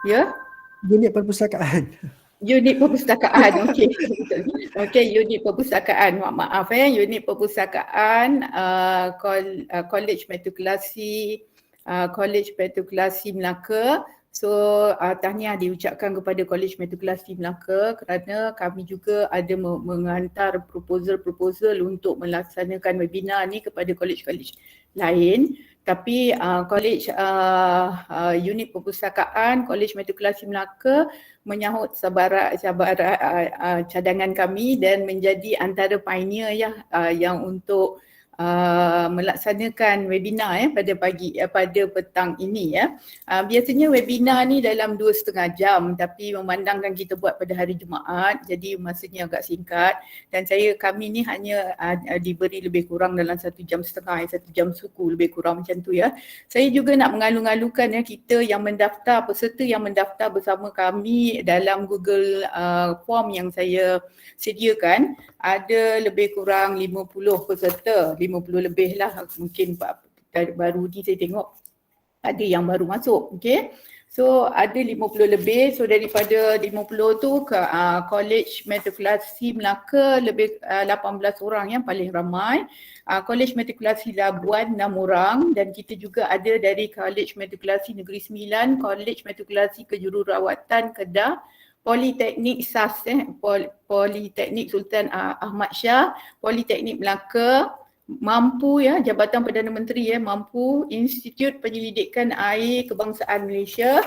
Ya, Unit perpustakaan. unit perpustakaan. Okey. Okey, unit perpustakaan. Maaf unit perpustakaan College Matrikulasi College Matrikulasi Melaka. So tahniah diucapkan kepada College Matrikulasi Melaka kerana kami juga ada menghantar proposal untuk melaksanakan webinar ni kepada college-college lain. Tapi College Unit Perpustakaan College Matrikulasi Melaka menyahut cadangan kami dan menjadi antara pioneer yang untuk melaksanakan webinar pada pada petang ini ya. Biasanya webinar ni dalam 2,5 jam tapi memandangkan kita buat pada hari Jumaat jadi masanya agak singkat dan kami ni hanya diberi lebih kurang dalam 1 jam setengah, 1 jam suku lebih kurang macam tu ya. Saya juga nak mengalu-alukan ya kita yang mendaftar, peserta yang mendaftar bersama kami dalam Google form yang saya sediakan ada lebih kurang 50 peserta, 50 lebih lah mungkin baru ni saya tengok ada yang baru masuk, okey. So ada 50 lebih, so daripada 50 tu College Matrikulasi Melaka lebih 18 orang yang paling ramai. College Matrikulasi Labuan 6 orang dan kita juga ada dari College Matrikulasi Negeri Sembilan, College Matrikulasi Kejururawatan Kedah, Politeknik SAS, Politeknik Sultan Ahmad Shah, Politeknik Melaka, Mampu ya, Jabatan Perdana Menteri Mampu, Institut Penyelidikan Air Kebangsaan Malaysia,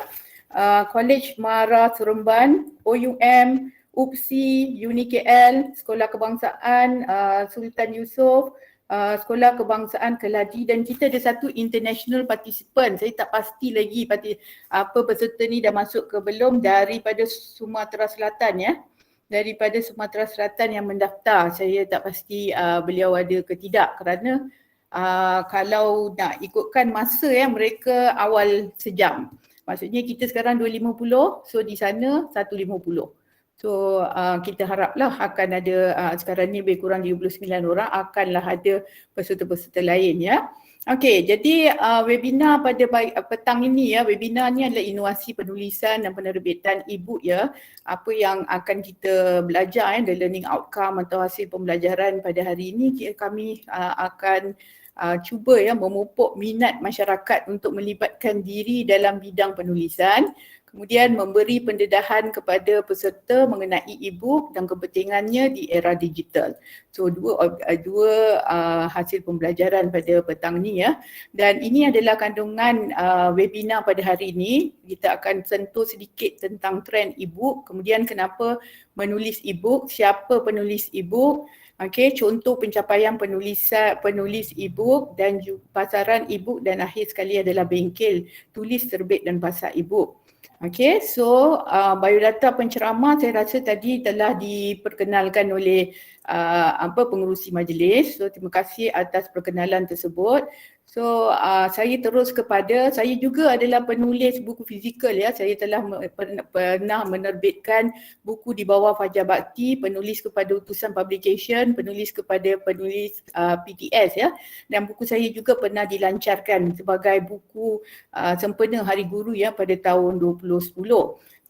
College Mara Seremban, OUM, UPSI, UniKL, Sekolah Kebangsaan Sultan Yusof, Sekolah Kebangsaan Keladi dan kita ada satu international participant. Saya tak pasti lagi peserta ni dah masuk ke belum daripada Sumatera Selatan ya. Daripada Sumatera Selatan yang mendaftar. Saya tak pasti beliau ada ke tidak kerana kalau nak ikutkan masa mereka awal sejam. Maksudnya kita sekarang 2.50, so di sana 1.50. So kita haraplah akan ada sekarang ni lebih kurang 29 orang akanlah ada peserta-peserta lain ya. Okey, jadi webinar pada petang ini ya, webinar ni adalah inovasi penulisan dan penerbitan e-book ya. Apa yang akan kita belajar the learning outcome atau hasil pembelajaran pada hari ini kami akan cuba memupuk minat masyarakat untuk melibatkan diri dalam bidang penulisan. Kemudian memberi pendedahan kepada peserta mengenai e-book dan kepentingannya di era digital. So dua hasil pembelajaran pada petang ni ya. Dan ini adalah kandungan webinar pada hari ini. Kita akan sentuh sedikit tentang trend e-book, kemudian kenapa menulis e-book, siapa penulis e-book, okey, contoh pencapaian penulis e-book dan pasaran e-book dan akhir sekali adalah bengkel tulis terbit dan pasar e-book. Okey, so biodata penceramah saya rasa tadi telah diperkenalkan oleh pengerusi majlis. So terima kasih atas perkenalan tersebut. So saya terus kepada, saya juga adalah penulis buku fizikal ya. Saya telah pernah menerbitkan buku di bawah Fajar Bakti, penulis kepada Utusan Publication, penulis kepada penulis PTS ya. Dan buku saya juga pernah dilancarkan sebagai buku sempena Hari Guru ya pada tahun 2010.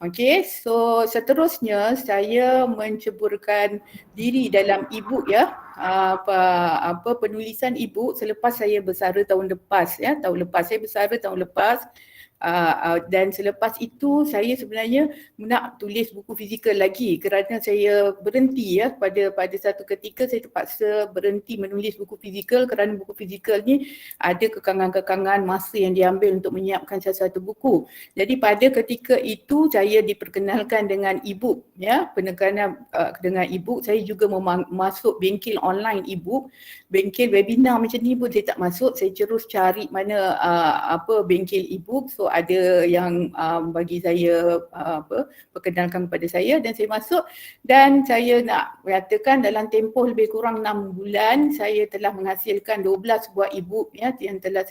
Okey, so seterusnya saya menceburkan diri dalam e-book ya. Penulisan e-book selepas saya bersara tahun lepas ya. Saya bersara tahun lepas. Dan selepas itu saya sebenarnya nak tulis buku fizikal lagi kerana saya berhenti ya pada satu ketika saya terpaksa berhenti menulis buku fizikal kerana buku fizikal ni ada kekangan-kekangan masa yang diambil untuk menyiapkan satu buku. Jadi pada ketika itu saya diperkenalkan dengan e-book ya, penekanan dengan e-book. Saya juga masuk bengkel online e-book, bengkel webinar macam ni pun saya tak masuk. Saya terus cari mana bengkel e-book. So ada yang bagi saya perkenalkan kepada saya dan saya masuk dan saya nak katakan dalam tempoh lebih kurang 6 bulan saya telah menghasilkan 12 buah e-book ya yang telah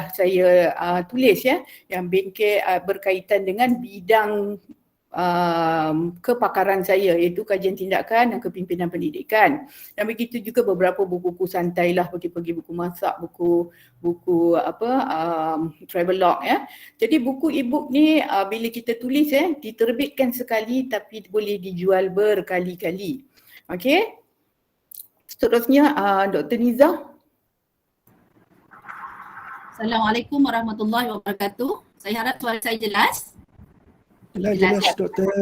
saya tulis ya yang bengkel berkaitan dengan bidang kepakaran saya, iaitu kajian tindakan dan kepimpinan pendidikan. Dan begitu juga beberapa buku-buku santai lah, pergi-pergi buku masak, buku travelog ya. Jadi buku e-book ni bila kita tulis diterbitkan sekali tapi boleh dijual berkali-kali. Okey. Seterusnya Dr. Niza. Assalamualaikum warahmatullahi wabarakatuh. Saya harap suara saya jelas. Jelas doktor.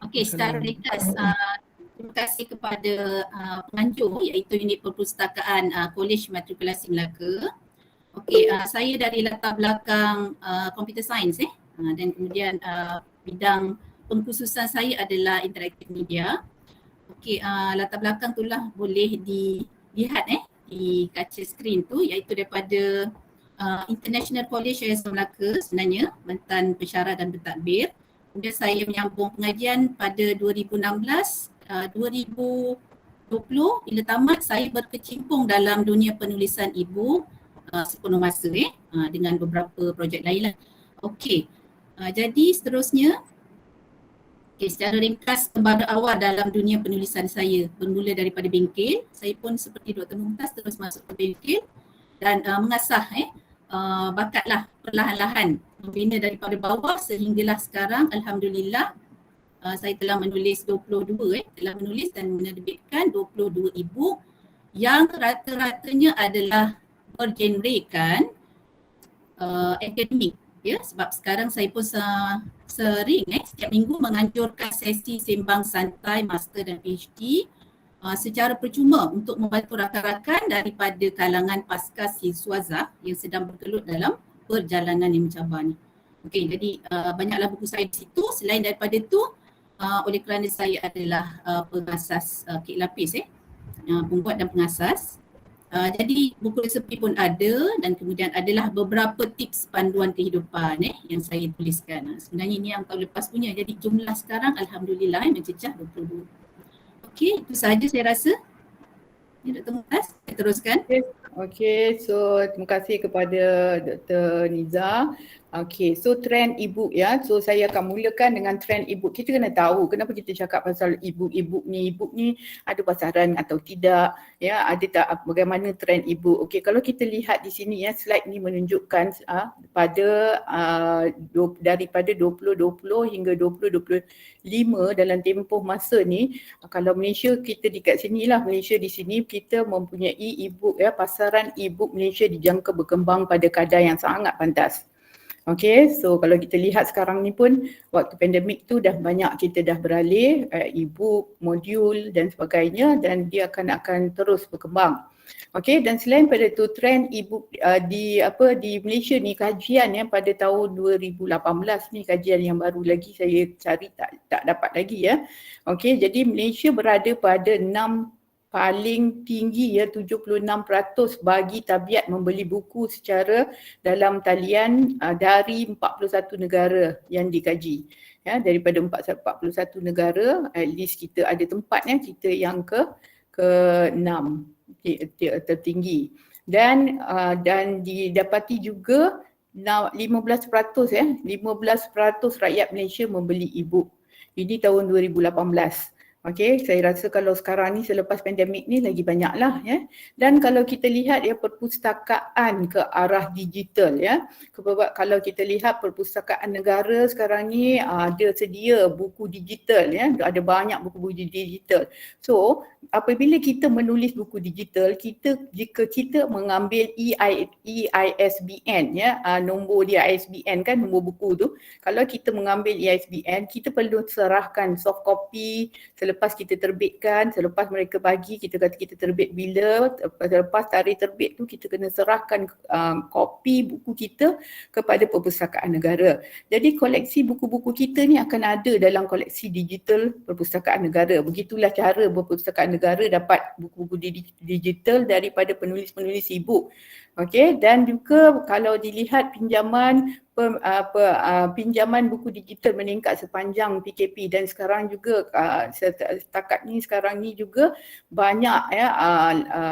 Okey, secara ringkas, terima kasih kepada penganjur iaitu Unit Perpustakaan Kolej Matrikulasi Melaka. Okey, saya dari latar belakang computer science dan kemudian bidang pengkhususan saya adalah interactive media. Okey, latar belakang itulah boleh dilihat di kaca skrin tu, iaitu daripada International College Syariah Melaka sebenarnya, Bentang Pensyarah dan Pentadbir. Kemudian saya menyambung pengajian pada 2016, 2020 bila tamat saya berkecimpung dalam dunia penulisan e-book sepenuh masa dengan beberapa projek lain lah. Okey, jadi seterusnya secara ringkas kembali awal dalam dunia penulisan saya bermula daripada bengkel. Saya pun seperti Dr. Mumtaz terus masuk ke bengkel dan mengasah bakatlah perlahan-lahan membina daripada bawah sehinggalah sekarang alhamdulillah saya telah menulis 22 telah menulis dan menerbitkan 22 e-book yang rata-ratanya adalah bergenrekan akademik ya, sebab sekarang saya pun sering setiap minggu menganjurkan sesi sembang santai master dan PhD secara percuma untuk membantu rakan-rakan daripada kalangan pasca siswaza yang sedang bergelut dalam perjalanan yang mencabar ni. Okey, jadi banyaklah buku saya di situ. Selain daripada itu, oleh kerana saya adalah pengasas kek lapis pembuat dan pengasas. Jadi buku resepi pun ada dan kemudian adalah beberapa tips panduan kehidupan yang saya tuliskan. Sebenarnya ini yang tahun lepas punya. Jadi jumlah sekarang alhamdulillah mencecah 22. Okey, itu sahaja saya rasa. Ya, Dr. Mumtaz, saya teruskan. Okey, so terima kasih kepada Dr. Niza. Okey, so trend e-book ya. So saya akan mulakan dengan trend e-book. Kita kena tahu kenapa kita cakap pasal e-book ni ada pasaran atau tidak ya, ada tak bagaimana trend e-book. Okey, kalau kita lihat di sini ya, slide ni menunjukkan pada daripada 2020 hingga 2025 dalam tempoh masa ni, kalau Malaysia kita dekat sinilah, Malaysia di sini kita mempunyai e-book ya, pasaran e-book Malaysia dijangka berkembang pada kadar yang sangat pantas. Okay, so kalau kita lihat sekarang ni pun waktu pandemik tu dah banyak kita dah beralih e-book, modul dan sebagainya dan dia akan terus berkembang. Okay, dan selain pada tu trend e-book di Malaysia ni kajian pada tahun 2018 ni, kajian yang baru lagi saya cari tak dapat lagi ya. Okay, jadi Malaysia berada pada 6 paling tinggi ya, 76% bagi tabiat membeli buku secara dalam talian dari 41 negara yang dikaji. Ya, daripada 41 negara, at least kita ada tempatnya, kita yang ke-6 tertinggi. Dan didapati juga 15% rakyat Malaysia membeli e-book. Ini tahun 2018. Okey, saya rasa kalau sekarang ni selepas pandemik ni lagi banyaklah ya. Dan kalau kita lihat ya, perpustakaan ke arah digital ya. Kalau kita lihat perpustakaan negara sekarang ni ada sedia buku digital ya, ada banyak buku-buku digital. So, apabila kita menulis buku digital, jika kita mengambil EISBN ya, nombor dia ISBN kan, nombor buku tu. Kalau kita mengambil EISBN, kita perlu serahkan soft copy selepas kita terbitkan, selepas mereka bagi, kita kata kita terbit bila, selepas tarikh terbit tu kita kena serahkan kopi buku kita kepada perpustakaan negara. Jadi koleksi buku-buku kita ni akan ada dalam koleksi digital perpustakaan negara. Begitulah cara perpustakaan negara dapat buku-buku digital daripada penulis-penulis e-book. Okey, dan juga kalau dilihat pinjaman pinjaman buku digital meningkat sepanjang PKP dan sekarang juga setakat ni sekarang ni juga banyak ya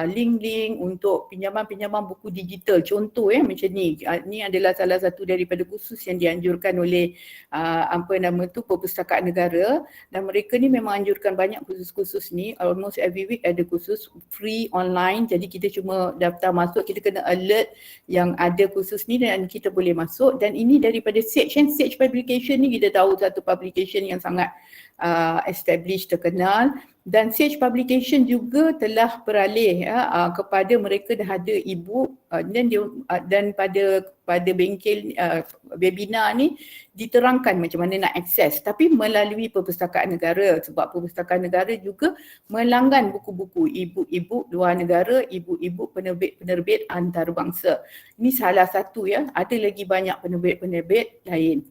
link-link untuk pinjaman-pinjaman buku digital. Contoh macam ni. Ni adalah salah satu daripada kursus yang dianjurkan oleh Perpustakaan Negara, dan mereka ni memang anjurkan banyak kursus-kursus ni. Almost every week ada kursus free online. Jadi kita cuma daftar masuk, kita kena alert yang ada kursus ni dan kita boleh masuk. Dan ini daripada Sage. Sage Publication ni kita tahu satu publication yang sangat established, terkenal, dan Sage Publication juga telah beralih kepada mereka dah ada e-book dan pada bengkel webinar ni diterangkan macam mana nak akses, tapi melalui Perpustakaan Negara, sebab Perpustakaan Negara juga melanggan buku-buku e-book luar negara, e-book penerbit antarabangsa. Ini salah satu ya, ada lagi banyak penerbit lain.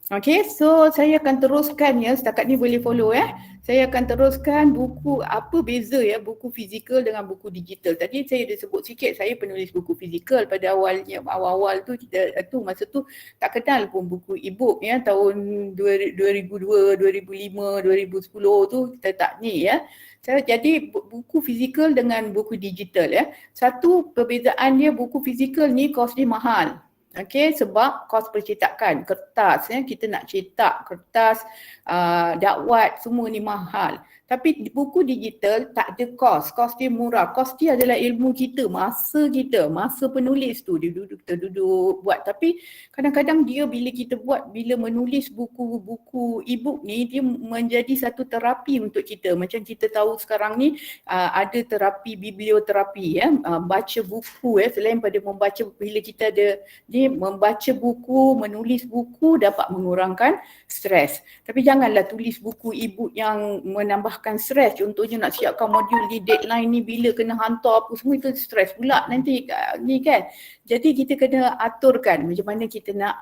Okay, so saya akan teruskan ya, setakat ni boleh follow ya. Saya akan teruskan buku, apa beza ya buku fizikal dengan buku digital. Tadi saya dah sebut sikit, saya penulis buku fizikal pada awal-awal tu, masa tu tak kenal pun buku e-book ya, tahun 2002, 2005, 2010 tu kita tak ni ya. Jadi buku fizikal dengan buku digital ya. Satu perbezaan dia, buku fizikal ni kos dia mahal. Okey, sebab kos percetakan, kertas kita nak cetak kertas, dakwat, semua ni mahal. Tapi buku digital tak ada kos dia murah. Kos dia adalah ilmu kita, masa penulis tu dia duduk buat. Tapi kadang-kadang dia bila menulis buku e-book ni, dia menjadi satu terapi untuk kita. Macam kita tahu sekarang ni ada terapi biblioterapi ya, baca buku selain pada membaca, bila kita ada ni membaca buku, menulis buku dapat mengurangkan stres. Tapi janganlah tulis buku e-book yang menambahkan stres. Contohnya nak siapkan modul ni, deadline ni bila kena hantar apa semua, itu stres pula nanti ni kan. Jadi kita kena aturkan macam mana kita nak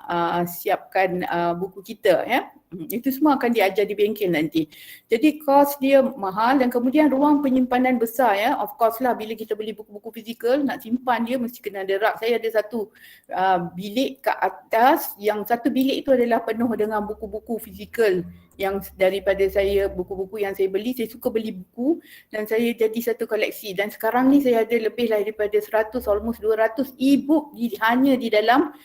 siapkan buku kita ya. Itu semua akan diajar di bengkel nanti. Jadi kos dia mahal dan kemudian ruang penyimpanan besar ya. Of course lah, bila kita beli buku-buku fizikal nak simpan dia mesti kena ada rak. Saya ada satu bilik kat atas, yang satu bilik itu adalah penuh dengan buku-buku fizikal yang daripada saya, buku-buku yang saya beli. Saya suka beli buku dan saya jadi satu koleksi, dan sekarang ni saya ada lebih daripada 100, almost 200 e-book hanya di dalam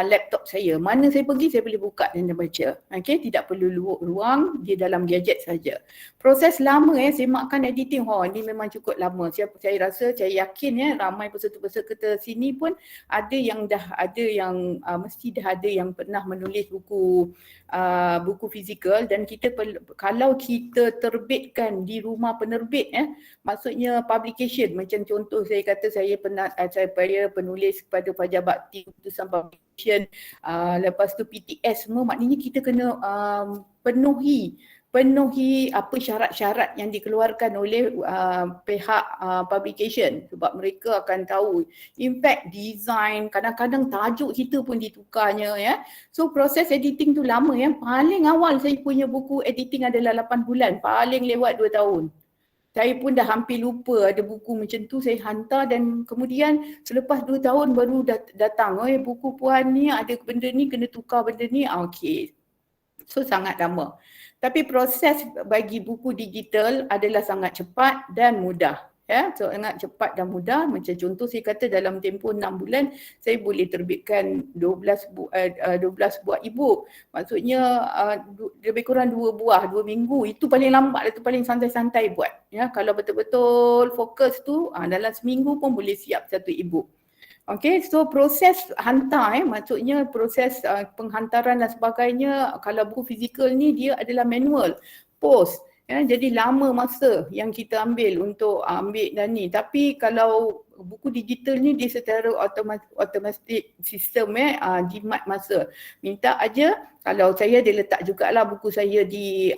laptop saya. Mana saya pergi saya boleh buka dan baca. Okey, tidak perlu ruang di dalam gadget saja. Proses lama semakkan editing, ini memang cukup lama. Saya rasa, saya yakin ramai peserta-peserta sini pun ada yang mesti dah ada yang pernah menulis buku fizikal. Dan kita kalau kita terbitkan di rumah penerbit maksudnya publication, macam contoh saya kata saya penulis kepada Fajar Bakti, keputusan publication, lepas tu PTS semua, maknanya kita kena penuhi apa syarat-syarat yang dikeluarkan oleh pihak publication, sebab mereka akan tahu. In fact, design, kadang-kadang tajuk kita pun ditukarnya ya. So proses editing tu lama ya. Paling awal saya punya buku editing adalah 8 bulan, paling lewat 2 tahun. Saya pun dah hampir lupa ada buku macam tu saya hantar, dan kemudian selepas 2 tahun baru datang, buku puan ni ada benda ni, kena tukar benda ni. Okey. So sangat lama. Tapi proses bagi buku digital adalah sangat cepat dan mudah. Ya, sangat cepat dan mudah. Macam contoh saya kata dalam tempoh 6 bulan saya boleh terbitkan 12 buah e-book. Maksudnya lebih kurang 2 buah 2 minggu. Itu paling lambat, itu paling santai-santai buat. Ya, kalau betul-betul fokus tu dalam seminggu pun boleh siap satu e-book. Okay, so proses hantar maksudnya proses penghantaran dan sebagainya. Kalau buku fizikal ni dia adalah manual, post. Jadi lama masa yang kita ambil untuk ambil dan ni. Tapi kalau buku digital ni dia secara automatic sistem jimat masa. Minta aja, kalau saya dia letak jugalah buku saya di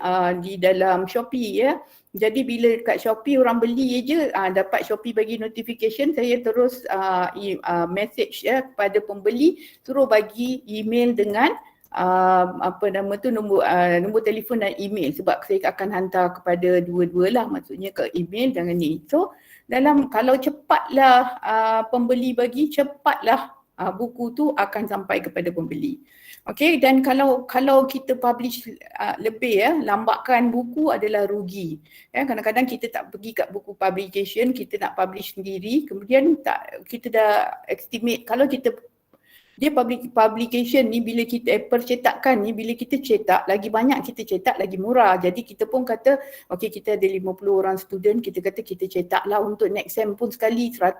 dalam Shopee ya. Jadi bila kat Shopee orang beli je dapat Shopee bagi notification, saya terus message kepada pembeli, suruh bagi email dengan nombor telefon dan email, sebab saya akan hantar kepada dua-dua lah, maksudnya ke email dengan ni. So kalau cepatlah pembeli bagi, cepatlah buku tu akan sampai kepada pembeli. Okey, dan kalau kita publish lebih lambatkan buku adalah rugi. Kadang-kadang kita tak pergi kat buku publication, kita nak publish sendiri, kemudian kita dah estimate kalau kita dia publication ni bila kita percetakan ni bila kita cetak lagi banyak kita cetak lagi murah. Jadi kita pun kata okey kita ada 50 orang student, kita kata kita cetaklah untuk next sem pun sekali 100.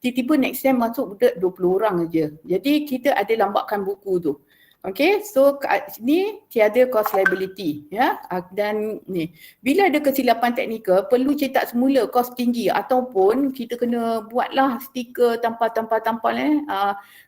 Tiba-tiba next sem masuk budak 20 orang aja. Jadi kita ada lambatkan buku tu. Okay, so ni tiada cost liability ya. Dan ni bila ada kesilapan teknikal perlu cetak semula kos tinggi ataupun kita kena buatlah stiker tampal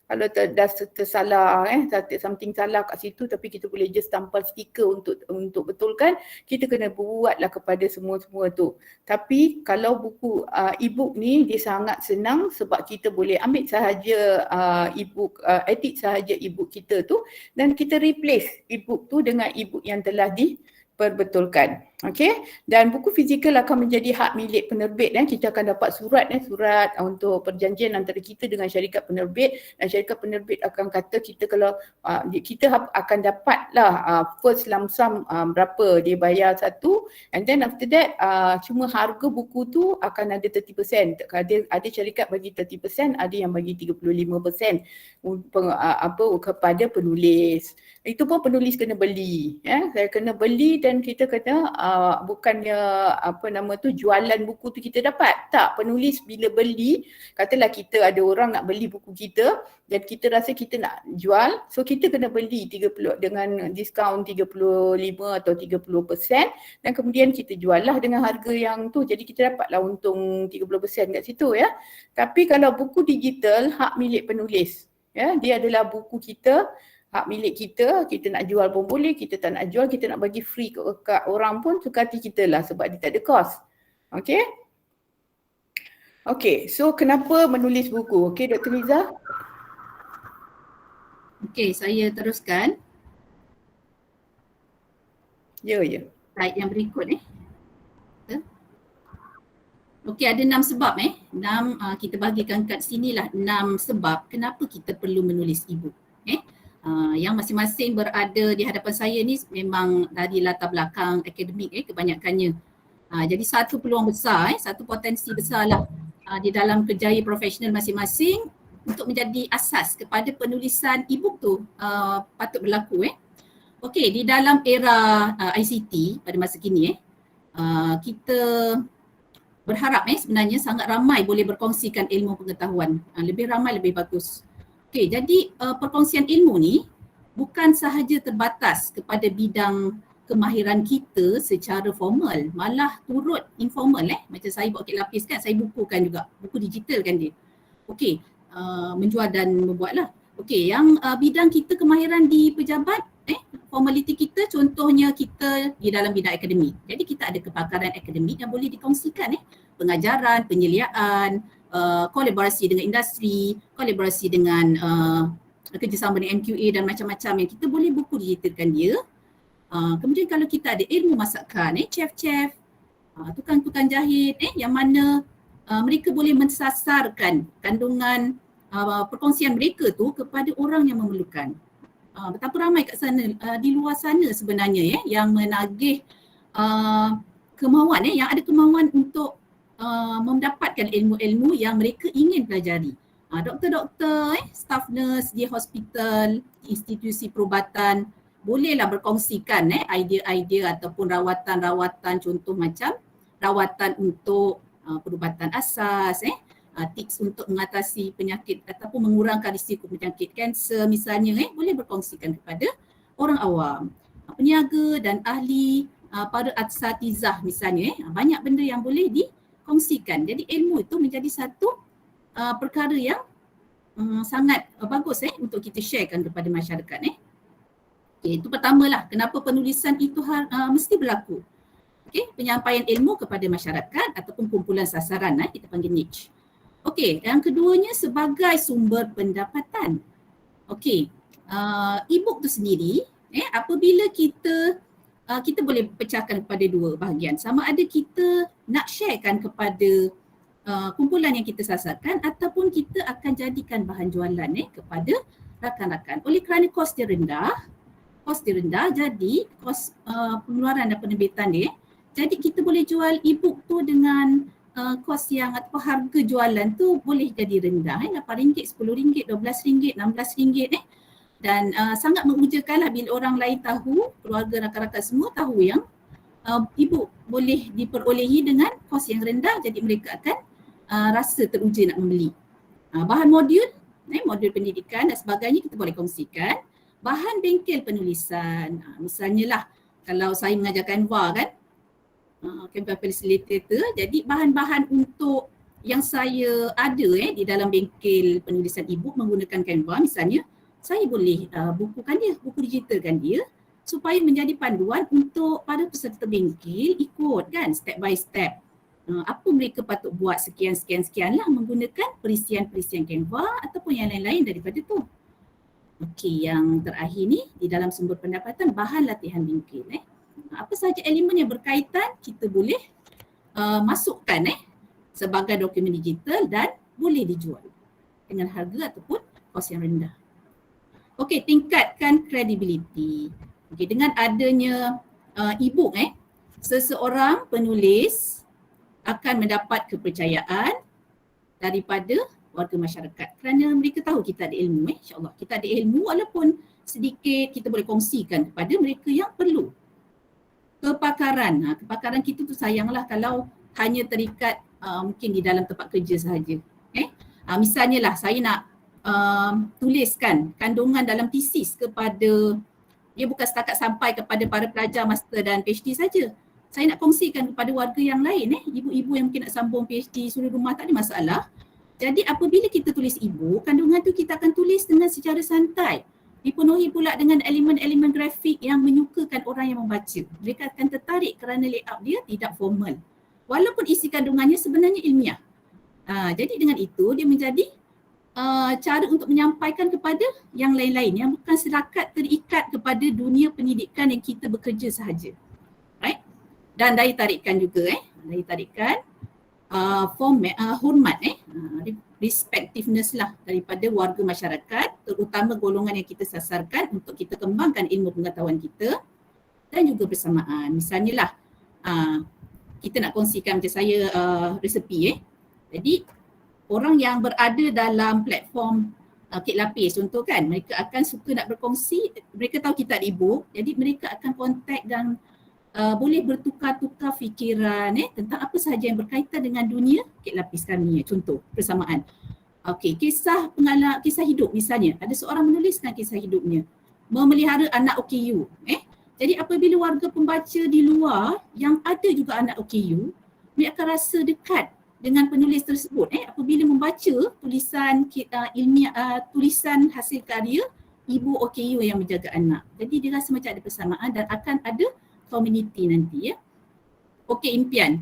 kalau dah tersalah something salah kat situ tapi kita boleh just tampal stiker untuk betulkan, kita kena buatlah kepada semua tu. Tapi kalau buku e-book ni dia sangat senang sebab kita boleh ambil sahaja e-book, edit sahaja e-book kita tu dan kita replace e-book tu dengan e-book yang telah diperbetulkan. Okey, dan buku fizikal akan menjadi hak milik penerbit. Kita akan dapat surat untuk perjanjian antara kita dengan syarikat penerbit, dan syarikat penerbit akan kata kita kalau kita akan dapatlah first lump sum berapa dia bayar satu, and then after that cuma harga buku tu akan ada 30%. Ada syarikat bagi 30%, ada yang bagi 35% kepada penulis. Itu pun penulis kena beli. Saya kena beli dan kita kena bukannya jualan buku tu kita dapat. Tak, penulis bila beli, katalah kita ada orang nak beli buku kita dan kita rasa kita nak jual, so kita kena beli 30 dengan diskaun 35 atau 30% dan kemudian kita jual lah dengan harga yang tu. Jadi kita dapatlah untung 30% kat situ ya. Tapi kalau buku digital hak milik penulis. Dia adalah buku kita, hak milik kita, kita nak jual pun boleh, kita tak nak jual, kita nak bagi free kat orang pun suka hati kita lah sebab dia tak ada kos. Okay? Okay, so kenapa menulis buku? Okay, Dr. Liza? Okay, saya teruskan. Ya. Slide yang berikut Okey, ada 6 sebab kita bagikan kat sinilah 6 sebab kenapa kita perlu menulis e-book. Yang masing-masing berada di hadapan saya ni memang dari latar belakang akademik kebanyakannya. Jadi satu peluang besar, satu potensi besar lah di dalam kerjaya profesional masing-masing untuk menjadi asas kepada penulisan e-book tu patut berlaku. Okey, di dalam era ICT pada masa kini kita berharap sebenarnya sangat ramai boleh berkongsikan ilmu pengetahuan. Lebih ramai lebih bagus. Okey, jadi perkongsian ilmu ni bukan sahaja terbatas kepada bidang kemahiran kita secara formal, malah turut informal macam saya buat kek lapis kan, saya bukukan juga, buku digital kan dia. Okey, menjual dan membuatlah. Okey, yang bidang kita kemahiran di pejabat, formaliti kita contohnya kita di dalam bidang akademik. Jadi kita ada kepakaran akademik yang boleh dikongsikan pengajaran, penyeliaan, kolaborasi dengan industri, kolaborasi dengan kerjasama dengan MQA dan macam-macam yang kita boleh buku digitalkan dia. Kemudian kalau kita ada ilmu masakan, chef-chef, tukang-tukang jahit yang mana mereka boleh mensasarkan kandungan perkongsian mereka tu kepada orang yang memerlukan. Betapa ramai kat sana, di luar sana sebenarnya yang menagih kemahuan, yang ada kemahuan untuk mendapatkan ilmu-ilmu yang mereka ingin pelajari. Doktor-doktor, staff nurse di hospital, institusi perubatan bolehlah berkongsikan idea-idea ataupun rawatan-rawatan, contoh macam rawatan untuk perubatan asas, tips untuk mengatasi penyakit ataupun mengurangkan risiko penyakit kanser misalnya, boleh berkongsikan kepada orang awam, peniaga dan ahli, para asatizah misalnya, banyak benda yang boleh dikongsikan. Jadi ilmu itu menjadi satu perkara yang sangat bagus untuk kita sharekan kepada masyarakat. Okay, itu pertamalah kenapa penulisan itu mesti berlaku. Okay, penyampaian ilmu kepada masyarakat ataupun kumpulan sasaran, kita panggil niche. Okey, yang keduanya sebagai sumber pendapatan. Okey, e-book tu sendiri, apabila kita boleh pecahkan kepada dua bahagian. Sama ada kita nak sharekan kepada kumpulan yang kita sasarkan ataupun kita akan jadikan bahan jualan kepada rakan-rakan. Oleh kerana kos dia rendah, jadi kos pengeluaran dan penerbitan dia, jadi kita boleh jual e-book tu dengan kos yang atau harga jualan tu boleh jadi rendah, RM8, RM10, RM12, RM16 dan sangat mengujakanlah bila orang lain tahu, keluarga rakan-rakan semua tahu yang e-book boleh diperolehi dengan kos yang rendah, jadi mereka akan rasa teruja nak membeli. Bahan modul pendidikan dan sebagainya kita boleh kongsikan. Bahan bengkel penulisan, misalnya lah kalau saya mengajar Canva kan, Canva Facilitator, jadi bahan-bahan untuk yang saya ada di dalam bengkel penulisan e-book menggunakan Canva misalnya, saya boleh bukukan dia, buku digitalkan dia supaya menjadi panduan untuk para peserta bengkel ikut kan step by step. Apa mereka patut buat sekian lah menggunakan perisian-perisian Canva ataupun yang lain-lain daripada tu. Okey, yang terakhir ni di dalam sumber pendapatan bahan latihan bengkel. Apa sahaja elemen yang berkaitan kita boleh masukkan sebagai dokumen digital dan boleh dijual dengan harga ataupun kos yang rendah. Okey, tingkatkan kredibiliti. Okey, dengan adanya e-book seseorang penulis akan mendapat kepercayaan daripada warga masyarakat kerana mereka tahu kita ada ilmu insya-Allah. Kita ada ilmu walaupun sedikit kita boleh kongsikan kepada mereka yang perlu. Kepakaran. Kepakaran kita tu sayanglah kalau hanya terikat mungkin di dalam tempat kerja sahaja. Misalnya lah saya nak tuliskan kandungan dalam tesis kepada, dia bukan setakat sampai kepada para pelajar master dan PhD saja. Saya nak kongsikan kepada warga yang lain ibu-ibu yang mungkin nak sambung PhD suri rumah, tak ada masalah. Jadi apabila kita tulis e-book, kandungan tu kita akan tulis dengan secara santai. Dipenuhi pula dengan elemen-elemen grafik yang menyukakan orang yang membaca. Mereka akan tertarik kerana layout dia tidak formal. Walaupun isi kandungannya sebenarnya ilmiah. Jadi dengan itu dia menjadi cara untuk menyampaikan kepada yang lain-lain yang bukan setakat terikat kepada dunia pendidikan yang kita bekerja sahaja. Right? Dan daya tarikan juga daya tarikan format hormat respectiveness lah daripada warga masyarakat, terutama golongan yang kita sasarkan untuk kita kembangkan ilmu pengetahuan kita dan juga bersamaan. Misalnya lah kita nak kongsikan macam saya resepi jadi orang yang berada dalam platform Kek Lapis contoh kan, mereka akan suka nak berkongsi, mereka tahu kita ada e-book, jadi mereka akan kontak dan boleh bertukar-tukar fikiran tentang apa sahaja yang berkaitan dengan dunia Kek Lapis kami contoh persamaan. Okey, kisah hidup misalnya, ada seorang menuliskan kisah hidupnya memelihara anak OKU. Jadi apabila warga pembaca di luar yang ada juga anak OKU, mereka akan rasa dekat dengan penulis tersebut apabila membaca tulisan ilmiah, tulisan hasil karya ibu OKU yang menjaga anak. Jadi dia rasa macam ada persamaan dan akan ada community nanti Okey, impian.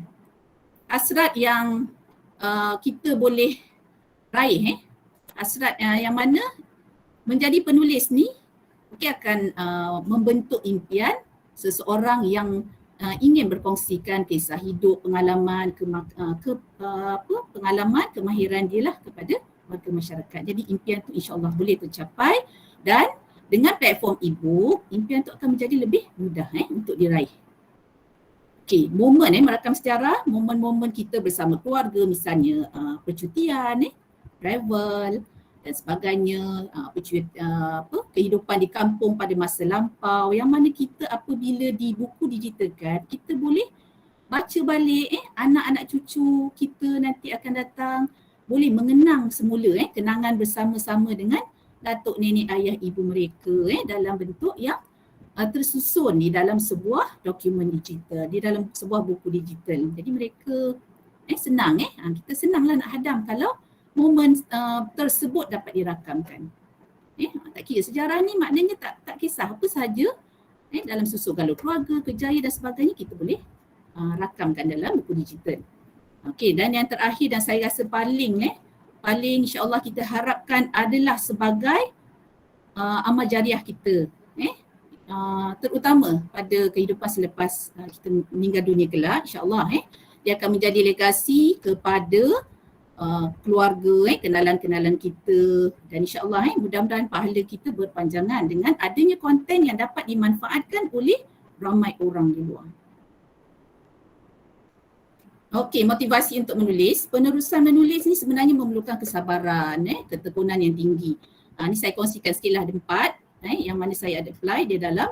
Hasrat yang kita boleh raih hasrat yang mana menjadi penulis ni akan membentuk impian seseorang yang ingin berkongsikan kisah hidup, pengalaman, pengalaman, kemahiran dia lah kepada warga masyarakat. Jadi impian tu insya-Allah boleh tercapai dan dengan platform e-book, impian tu akan menjadi lebih mudah untuk diraih. Okey, momen merakam sejarah, momen-momen kita bersama keluarga misalnya percutian, travel dan sebagainya, kehidupan di kampung pada masa lampau yang mana kita apabila di buku digitalkan, kita boleh baca balik anak-anak cucu kita nanti akan datang boleh mengenang semula kenangan bersama-sama dengan datuk nenek ayah ibu mereka dalam bentuk yang tersusun di dalam sebuah dokumen digital, di dalam sebuah buku digital. Jadi mereka senang kita senanglah nak hadam kalau momen tersebut dapat dirakamkan. Tak kira sejarah ni maknanya tak kisah apa sahaja dalam susun galau keluarga, kejayaan dan sebagainya kita boleh rakamkan dalam buku digital. Okey, dan yang terakhir dan saya rasa paling insya-Allah kita harapkan adalah sebagai amal jariah kita terutama pada kehidupan selepas kita meninggal dunia kelak, insya-Allah dia akan menjadi legasi kepada keluarga, kenalan-kenalan kita, dan insyaAllah mudah-mudahan pahala kita berpanjangan dengan adanya konten yang dapat dimanfaatkan oleh ramai orang di luar. Okey, motivasi untuk menulis. Penerusan menulis ni sebenarnya memerlukan kesabaran, ketekunan yang tinggi. Ni saya kongsikan sikitlah ada 4 yang mana saya ada apply dia dalam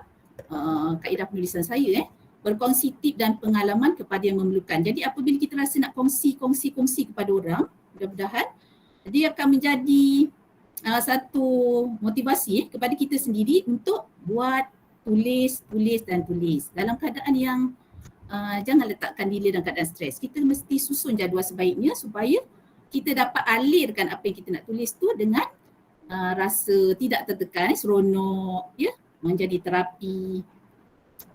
kaedah penulisan saya. Berkongsi tip dan pengalaman kepada yang memerlukan. Jadi apabila kita rasa nak kongsi kepada orang, mudah-mudahan dia akan menjadi satu motivasi kepada kita sendiri untuk buat, tulis dalam keadaan yang jangan letakkan diri dalam keadaan stres. Kita mesti susun jadual sebaiknya supaya kita dapat alirkan apa yang kita nak tulis tu dengan rasa tidak tertekan, seronok, menjadi terapi.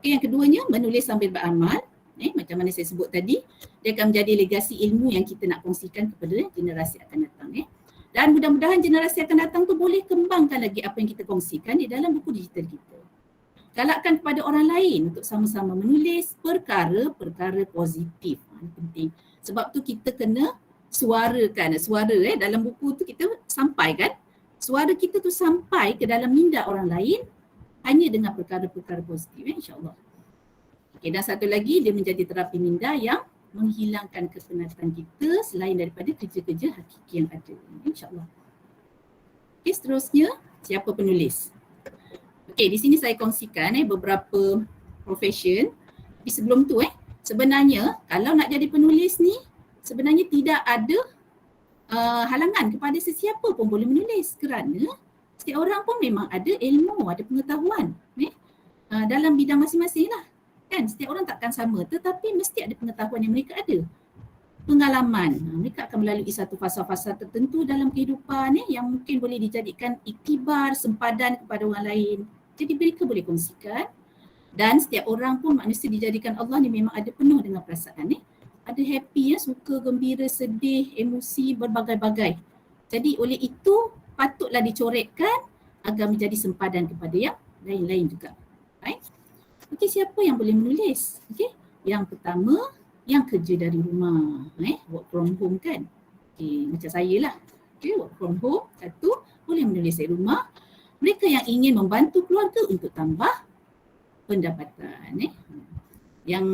Okay, yang keduanya, menulis sambil beramal. Macam mana saya sebut tadi, dia akan menjadi legasi ilmu yang kita nak kongsikan kepada generasi akan datang. Dan mudah-mudahan generasi akan datang tu boleh kembangkan lagi apa yang kita kongsikan di dalam buku digital kita. Galakkan kepada orang lain untuk sama-sama menulis perkara-perkara positif. Ini penting. Sebab tu kita kena suarakan. Suara dalam buku tu kita sampaikan. Suara kita tu sampai ke dalam minda orang lain hanya dengan perkara-perkara positif, insyaAllah. Okay, dan satu lagi, dia menjadi terapi minda yang menghilangkan kepenatan kita selain daripada kerja-kerja hakiki yang ada, insyaAllah. Okay, seterusnya, siapa penulis? Okay, di sini saya kongsikan beberapa profession. Tapi sebelum tu sebenarnya kalau nak jadi penulis ni, sebenarnya tidak ada halangan kepada sesiapa pun boleh menulis, kerana setiap orang pun memang ada ilmu, ada pengetahuan dalam bidang masing-masing lah. Kan setiap orang takkan sama, tetapi mesti ada pengetahuan yang mereka ada. Pengalaman, mereka akan melalui satu fasa-fasa tertentu dalam kehidupan yang mungkin boleh dijadikan iktibar, sempadan kepada orang lain. Jadi mereka boleh kongsikan, dan setiap orang pun manusia dijadikan Allah ni memang ada penuh dengan perasaan. Ada happy, suka, gembira, sedih, emosi, berbagai-bagai. Jadi oleh itu patutlah dicoretkan agar menjadi sempadan kepada yang lain-lain juga. Right? Okey, siapa yang boleh menulis? Okey, yang pertama, yang kerja dari rumah, work from home kan. Okey, macam saya lah. Okey, work from home, satu, boleh menulis dari rumah. Mereka yang ingin membantu keluarga untuk tambah pendapatan. Yang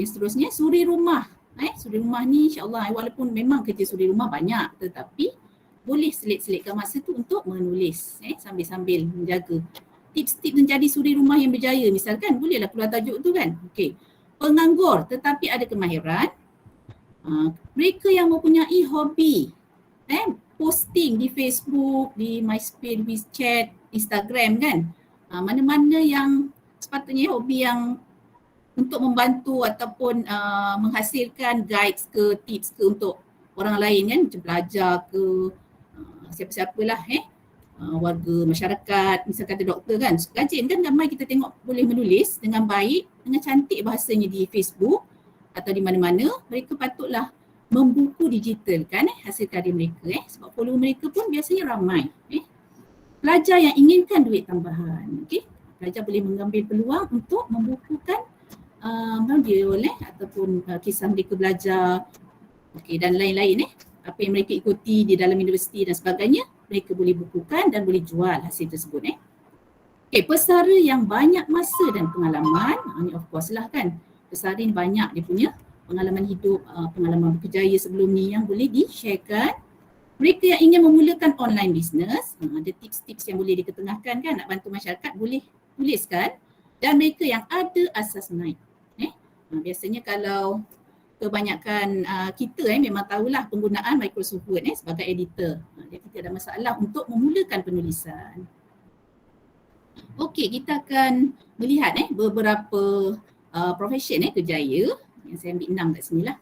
seterusnya, suri rumah. Suri rumah ni insyaAllah walaupun memang kerja suri rumah banyak, tetapi boleh selit-selitkan masa tu untuk menulis sambil-sambil menjaga. Tips-tips menjadi suri rumah yang berjaya misalkan, bolehlah keluar tajuk tu kan. Okey. Penganggur tetapi ada kemahiran. Mereka yang mempunyai hobi posting di Facebook, di MySpace, WeChat, Instagram kan. Mana-mana yang sepatutnya hobi yang untuk membantu ataupun menghasilkan guides ke, tips ke untuk orang lain kan, macam pelajar ke, siapa-siapalah warga masyarakat, misalkan ada doktor kan, rajin kan ramai kita tengok boleh menulis dengan baik, dengan cantik bahasanya di Facebook atau di mana-mana. Mereka patutlah membuku digital kan hasil karya mereka sebab follower mereka pun biasanya ramai. Pelajar yang inginkan duit tambahan, pelajar boleh mengambil peluang untuk membukukan modul ataupun kisah mereka belajar dan lain-lain apa yang mereka ikuti di dalam universiti dan sebagainya, mereka boleh bukukan dan boleh jual hasil tersebut. Pesara yang banyak masa dan pengalaman, ni of course lah kan, pesara ni banyak dia punya pengalaman hidup, pengalaman berkejaya sebelum ni yang boleh di-sharekan. Mereka yang ingin memulakan online business, ada tips-tips yang boleh diketengahkan kan, nak bantu masyarakat, boleh tuliskan. Dan mereka yang ada asas naik. Biasanya kalau kebanyakan kita memang tahulah penggunaan Microsoft Word sebagai editor. Jadi tidak ada masalah untuk memulakan penulisan. Okey, kita akan melihat beberapa profession kerjaya yang saya ambil 6 kat sini lah.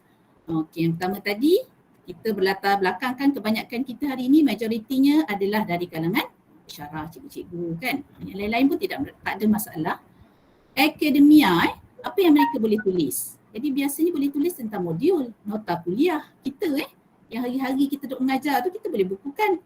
Okey, yang pertama tadi kita berlatar belakangkan kebanyakan kita hari ini majoritinya adalah dari kalangan syarah, cikgu-cikgu kan. Yang lain-lain pun tak ada masalah. Akademia, apa yang mereka boleh tulis? Jadi biasanya boleh tulis tentang modul, nota kuliah kita yang hari-hari kita duduk mengajar tu kita boleh bukukan.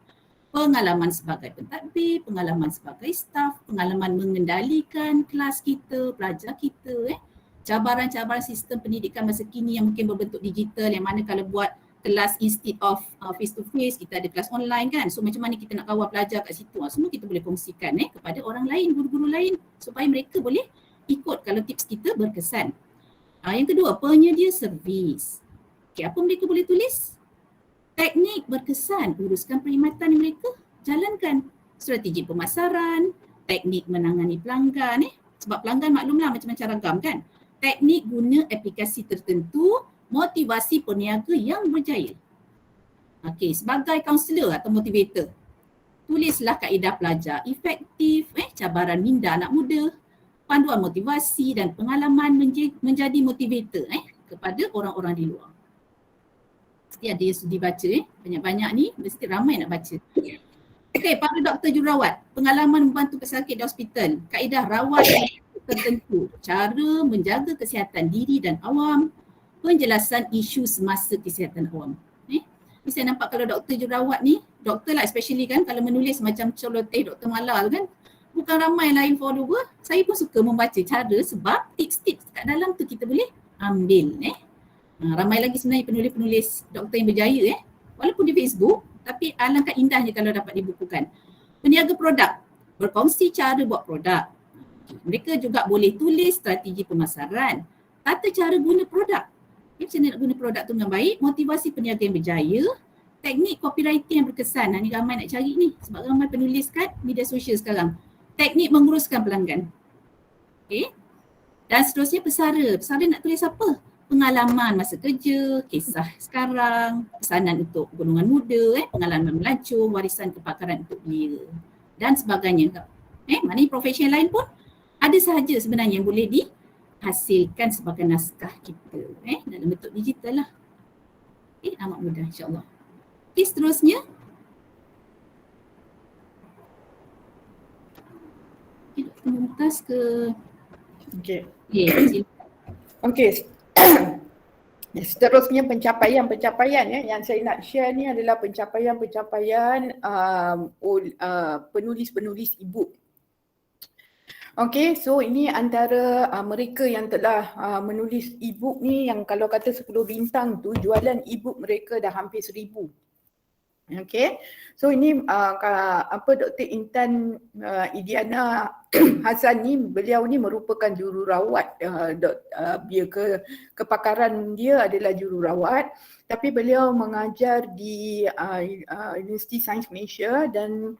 Pengalaman sebagai pentadbir, pengalaman sebagai staf, pengalaman mengendalikan kelas kita, pelajar kita, cabaran-cabaran sistem pendidikan masa kini yang mungkin berbentuk digital yang mana kalau buat kelas instead of face to face, kita ada kelas online kan. So macam mana kita nak kawal pelajar kat situ, semua kita boleh kongsikan kepada orang lain, guru-guru lain supaya mereka boleh ikut kalau tips kita berkesan. Yang kedua, penyedia servis. Okay, apa mereka boleh tulis? Teknik berkesan, uruskan perkhidmatan mereka, jalankan strategi pemasaran, teknik menangani pelanggan. Sebab pelanggan maklumlah macam-macam ragam kan. Teknik guna aplikasi tertentu, motivasi peniaga yang berjaya. Okey, sebagai kaunselor atau motivator, tulislah kaedah pelajar efektif, cabaran minda anak muda, panduan motivasi dan pengalaman menjadi motivator kepada orang-orang di luar. Mesti ada yang sudi baca banyak-banyak ni, mesti ramai nak baca. Okey, para doktor jururawat, pengalaman membantu pesakit di hospital, kaedah rawat tertentu, cara menjaga kesihatan diri dan awam, penjelasan isu semasa kesihatan awam. Ni saya nampak kalau doktor jururawat ni, doktor lah especially kan, kalau menulis macam celoteh Dr. Malal kan, bukan ramai lain follower. Saya pun suka membaca cara sebab tips-tips kat dalam tu kita boleh ambil. Ramai lagi sebenarnya penulis-penulis doktor yang berjaya walaupun di Facebook, tapi alangkah indahnya kalau dapat dibukukan. Peniaga produk, berkongsi cara buat produk. Mereka juga boleh tulis strategi pemasaran, tata cara guna produk. Macam mana nak guna produk tu dengan baik, motivasi peniaga yang berjaya, teknik copywriting yang berkesan. Ni ramai nak cari ni sebab ramai penulis kat media sosial sekarang. Teknik menguruskan pelanggan. Okay. Dan seterusnya pesara. Pesara nak tulis apa? Pengalaman masa kerja, kisah sekarang, pesanan untuk golongan muda, pengalaman melancong, warisan kepakaran untuk belia dan sebagainya. Maknanya profesi lain pun ada sahaja sebenarnya yang boleh dihasilkan sebagai naskah kita dalam bentuk digital lah. Amat mudah insyaAllah. Seterusnya. Dr. Mumtaz ke? Okey. Okey. Seterusnya pencapaian yang saya nak share ni adalah pencapaian penulis-penulis e-book. Okey, so ini antara mereka yang telah menulis e-book ni, yang kalau kata 10 bintang tu, jualan e-book mereka dah hampir 1000. Okey, so ini Dr. Intan Idiana Hassan ni, beliau ni merupakan jururawat. Kepakaran dia adalah jururawat, tapi beliau mengajar di Universiti Sains Malaysia dan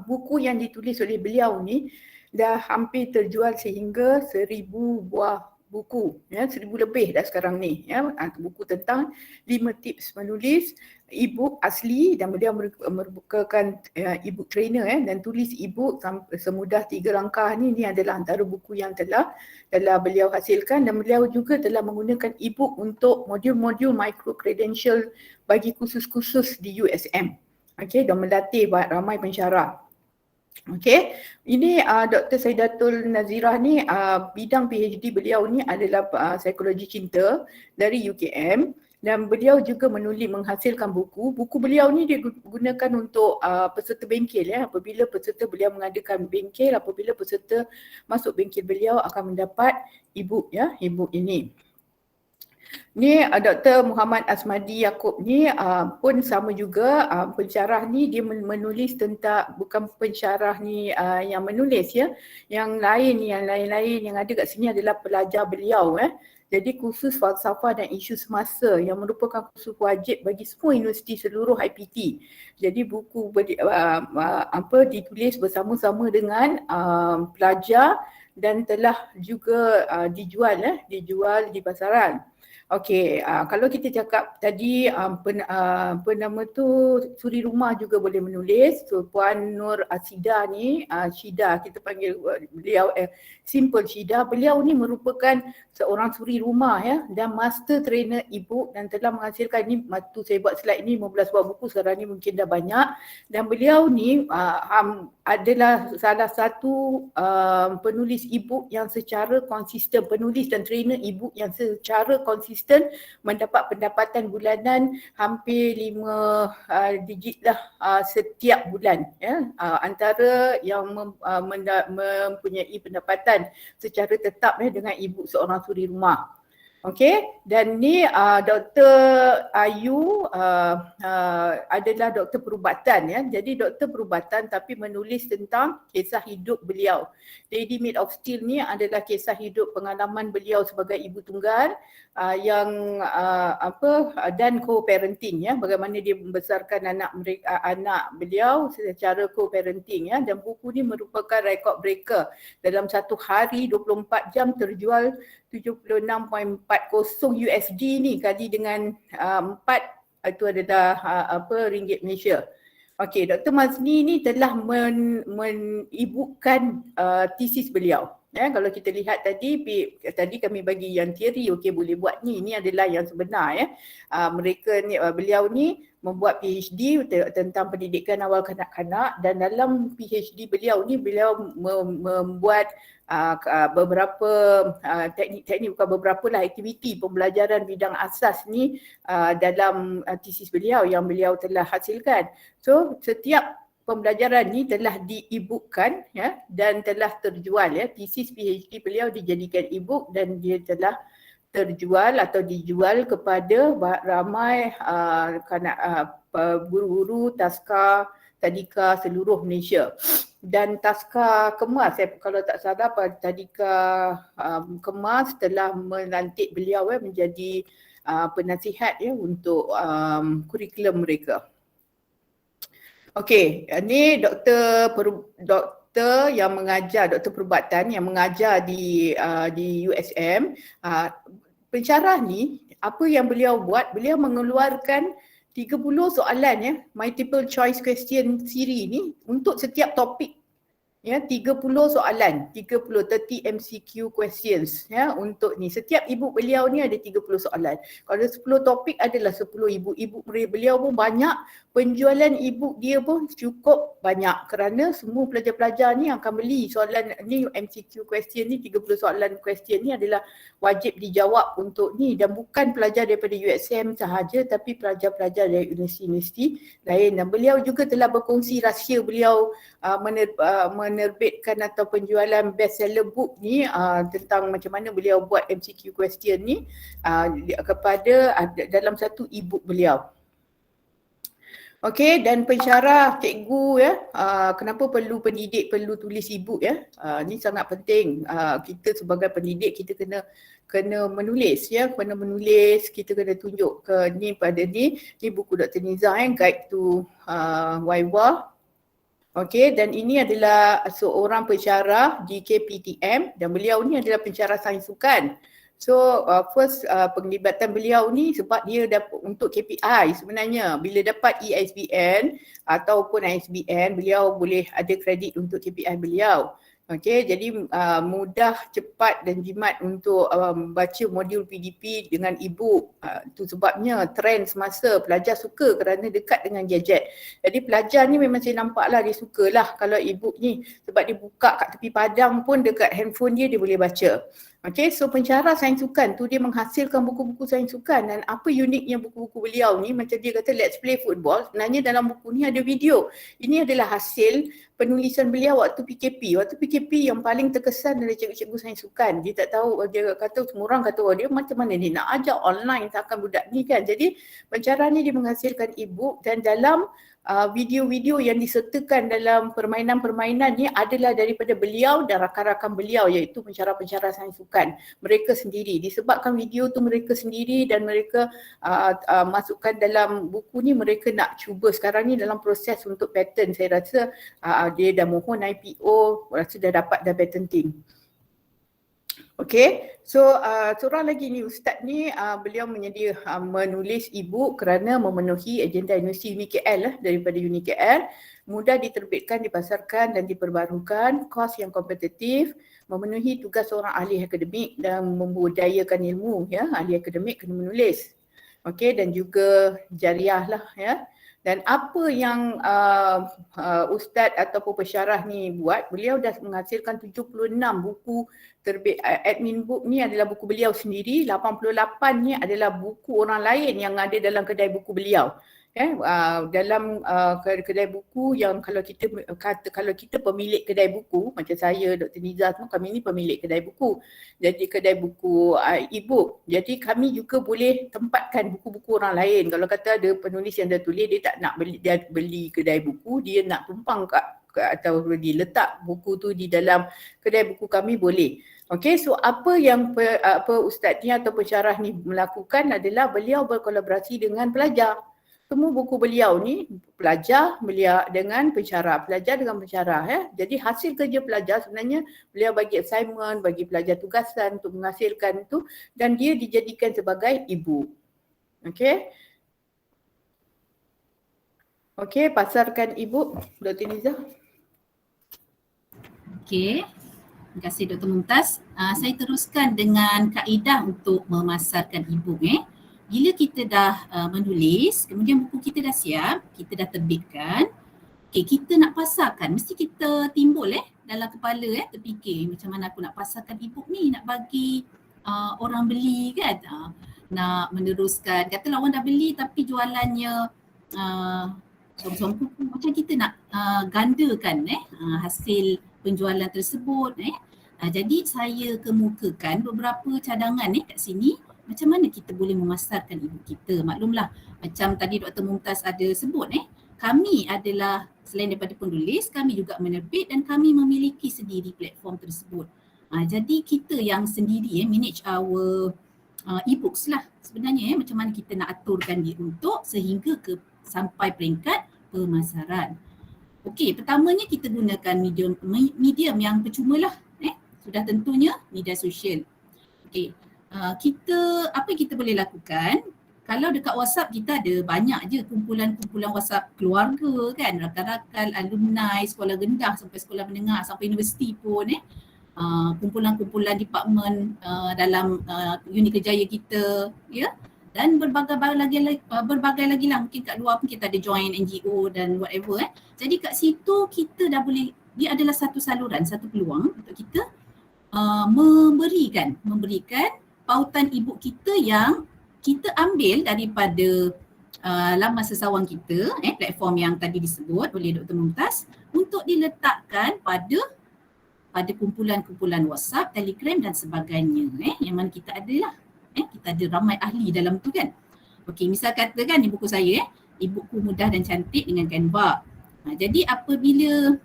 buku yang ditulis oleh beliau ni dah hampir terjual sehingga 1000 buah buku, 1000 lebih dah sekarang ni, buku tentang 5 tips menulis e-book asli, dan beliau merupakan e-book trainer dan tulis e-book semudah 3 langkah ni adalah antara buku yang telah beliau hasilkan, dan beliau juga telah menggunakan e-book untuk modul-modul micro credential bagi kursus-kursus di USM. Okey, dan melatih ramai pensyarah. Okey, ini Dr. Saidatul Nazirah ni, bidang PhD beliau ni adalah psikologi cinta dari UKM, dan beliau juga menghasilkan buku. Buku beliau ni digunakan untuk peserta bengkel apabila peserta beliau mengadakan bengkel, apabila peserta masuk bengkel beliau akan mendapat e-book e-book ini. Ni Dr. Muhammad Asmadi Yaakob ni pun sama juga, pensyarah ni dia menulis tentang, bukan pensyarah ni yang menulis yang lain yang ada kat sini adalah pelajar beliau Jadi kursus falsafah dan isu semasa yang merupakan kursus wajib bagi semua universiti seluruh IPT. Jadi buku ditulis bersama-sama dengan pelajar dan telah juga dijual di pasaran. Okey, kalau kita cakap tadi suri rumah juga boleh menulis. So, Puan Nur Asida ni, Syida, kita panggil beliau simple Syida. Beliau ni merupakan seorang suri rumah dan master trainer e-book, dan telah menghasilkan ni, waktu saya buat slide ni 15 buah buku, sekarang ni mungkin dah banyak. Dan beliau ni adalah salah satu penulis e-book yang secara konsisten, penulis dan trainer e-book yang secara konsisten mendapat pendapatan bulanan hampir 5 digit lah setiap bulan antara yang mempunyai pendapatan secara tetap dengan e-book seorang suri rumah. Okey, dan ni Dr. Ayu adalah doktor perubatan ya. Jadi doktor perubatan tapi menulis tentang kisah hidup beliau. Lady Maid of Steel ni adalah kisah hidup pengalaman beliau sebagai ibu tunggal dan co-parenting ya, bagaimana dia membesarkan anak beliau secara co-parenting ya, dan buku ni merupakan record breaker. Dalam satu hari 24 jam terjual 76.40 USD ni kali dengan 4 itu adalah ringgit Malaysia. Okey, Dr. Mazni ni telah mengibukan tesis beliau. Ya, kalau kita lihat tadi kami bagi yang teori, okey boleh buat ni. Ini adalah yang sebenar ya. Beliau ni membuat PhD tentang pendidikan awal kanak-kanak, dan dalam PhD beliau ni beliau membuat beberapa teknik-teknik, bukan beberapa lah, aktiviti pembelajaran bidang asas ni dalam tesis beliau yang beliau telah hasilkan. So setiap pembelajaran ni telah di-e-bookkan ya, dan telah terjual ya. Tesis PhD beliau dijadikan e-book dan dia telah terjual atau dijual kepada ramai guru-guru taska tadika seluruh Malaysia. Dan taska kemas, kalau tak salah tadika kemas telah melantik beliau menjadi penasihat ya untuk kurikulum mereka. Okey, ini doktor yang mengajar, doktor perubatan yang mengajar di USM. Pensyarah ni, apa yang beliau buat, beliau mengeluarkan 30 soalan ya, multiple choice question series ni untuk setiap topik. Ya, 30 soalan, 30 MCQ questions ya untuk ni. Setiap e-book beliau ni ada 30 soalan. Kalau 10 topik adalah 10 e-book. E-book beliau pun banyak, penjualan e-book dia pun cukup banyak kerana semua pelajar-pelajar ni akan beli soalan ni, MCQ question ni, 30 soalan question ni adalah wajib dijawab untuk ni, dan bukan pelajar daripada USM sahaja tapi pelajar-pelajar dari universiti lain. Dan beliau juga telah berkongsi rahsia beliau menerbitkan atau penjualan bestseller book ni tentang macam mana beliau buat MCQ question ni kepada dalam satu e-book beliau. Okey, dan pensyarah cikgu ya, kenapa perlu pendidik perlu tulis e-book ya? Ni sangat penting. Kita sebagai pendidik kita kena menulis ya, kena menulis, kita kena tunjuk ke ni pada ni buku Dr. Nizah Guide to Waiwa. Okey, dan ini adalah seorang pensyarah di KPTM dan beliau ni adalah pensyarah sains sukan. So first penglibatan beliau ni sebab dia dapat untuk KPI sebenarnya. Bila dapat EISBN ataupun ISBN, beliau boleh ada kredit untuk KPI beliau. Okey, jadi mudah, cepat dan jimat untuk baca modul PDP dengan e-book. Itu sebabnya trend semasa pelajar suka kerana dekat dengan gadget. Jadi pelajar ni memang saya nampaklah dia sukalah kalau e-book ni, sebab dia buka kat tepi padang pun dekat handphone dia boleh baca. Okey, so pensyarah sains sukan tu dia menghasilkan buku-buku sains sukan, dan apa uniknya buku-buku beliau ni, macam dia kata Let's Play Football, sebenarnya dalam buku ni ada video. Ini adalah hasil penulisan beliau waktu PKP. Waktu PKP yang paling terkesan adalah cikgu-cikgu sains sukan. Dia tak tahu, dia kata semua orang kata dia macam mana dia nak ajar online takkan budak ni kan. Jadi pensyarah ni dia menghasilkan e-book, dan dalam video-video yang disertakan dalam permainan-permainan ni adalah daripada beliau dan rakan-rakan beliau, iaitu pensyarah-pensyarah sains sukan. Mereka sendiri, disebabkan video tu mereka sendiri dan mereka masukkan dalam buku ni, mereka nak cuba sekarang ni dalam proses untuk patent. Saya rasa dia dah mohon IPO, rasa dah dapat dah patenting. Okey, so seorang lagi ni ustaz ni beliau menulis e-book kerana memenuhi agenda Universiti UniKL daripada UniKL, mudah diterbitkan, dipasarkan dan diperbaharukan, kos yang kompetitif, memenuhi tugas seorang ahli akademik dan membudayakan ilmu ya, ahli akademik kena menulis. Okey, dan juga jariah lah ya. Dan apa yang ustaz ataupun pensyarah ni buat, beliau dah menghasilkan 76 buku terbit. Admin book ni adalah buku beliau sendiri, 88 ni adalah buku orang lain yang ada dalam kedai buku beliau. dalam kedai buku yang kalau kita pemilik kedai buku macam saya, Dr. Niza semua, kami ni pemilik kedai buku. Jadi kedai buku e-book. Jadi kami juga boleh tempatkan buku-buku orang lain. Kalau kata ada penulis yang dah tulis, dia tak nak beli kedai buku, dia nak tumpang atau dia letak buku tu di dalam kedai buku kami, boleh. Okey, so apa yang Ustaz ni atau pensyarah ni melakukan adalah beliau berkolaborasi dengan pelajar. Semua buku beliau ni pelajar dengan pensyarah, pelajar dengan pensyarah. Jadi hasil kerja pelajar sebenarnya beliau bagi assignment, bagi pelajar tugasan untuk menghasilkan tu, dan dia dijadikan sebagai e-book. Okey. Okey, pasarkan e-book, Dr. Niza. Okey. Terima kasih Dr. Mumtaz. Saya teruskan dengan kaedah untuk memasarkan e-book. Bila kita dah menulis, kemudian buku kita dah siap, kita dah terbitkan, kita nak pasarkan, mesti kita timbul dalam kepala terfikir macam mana aku nak pasarkan e-book ni, nak bagi orang beli kan, nak meneruskan, katalah orang dah beli tapi jualannya songkong-songkong, macam kita nak gandakan hasil penjualan tersebut. Jadi saya kemukakan beberapa cadangan kat sini, macam mana kita boleh memasarkan e-book kita. Maklumlah, macam tadi Dr. Mumtaz ada sebut, kami adalah selain daripada penulis, kami juga menerbit dan kami memiliki sendiri platform tersebut. Jadi kita yang sendiri manage our e-books lah sebenarnya, macam mana kita nak aturkan dia untuk sehingga sampai peringkat pemasaran. Okey, pertamanya kita gunakan medium yang percuma lah. Sudah tentunya media sosial. Okey. Apa yang kita boleh lakukan, kalau dekat WhatsApp kita ada banyak je kumpulan-kumpulan WhatsApp keluarga kan, rakan-rakan, alumni, sekolah rendah sampai sekolah menengah sampai universiti pun kumpulan-kumpulan department dalam unit kerjaya kita, ya, dan berbagai lagi lah, mungkin kat luar pun kita ada join NGO dan whatever. Jadi kat situ kita dah boleh, dia adalah satu saluran, satu peluang untuk kita memberikan pautan e-book kita yang kita ambil daripada laman sesawang kita, platform yang tadi disebut oleh Dr. Mumtaz, untuk diletakkan pada kumpulan-kumpulan WhatsApp, Telegram dan sebagainya, yang mana kita ada lah. Kita ada ramai ahli dalam tu kan. Okey, misal katakan ni buku saya, e-bookku mudah dan cantik dengan Canva. Jadi apabila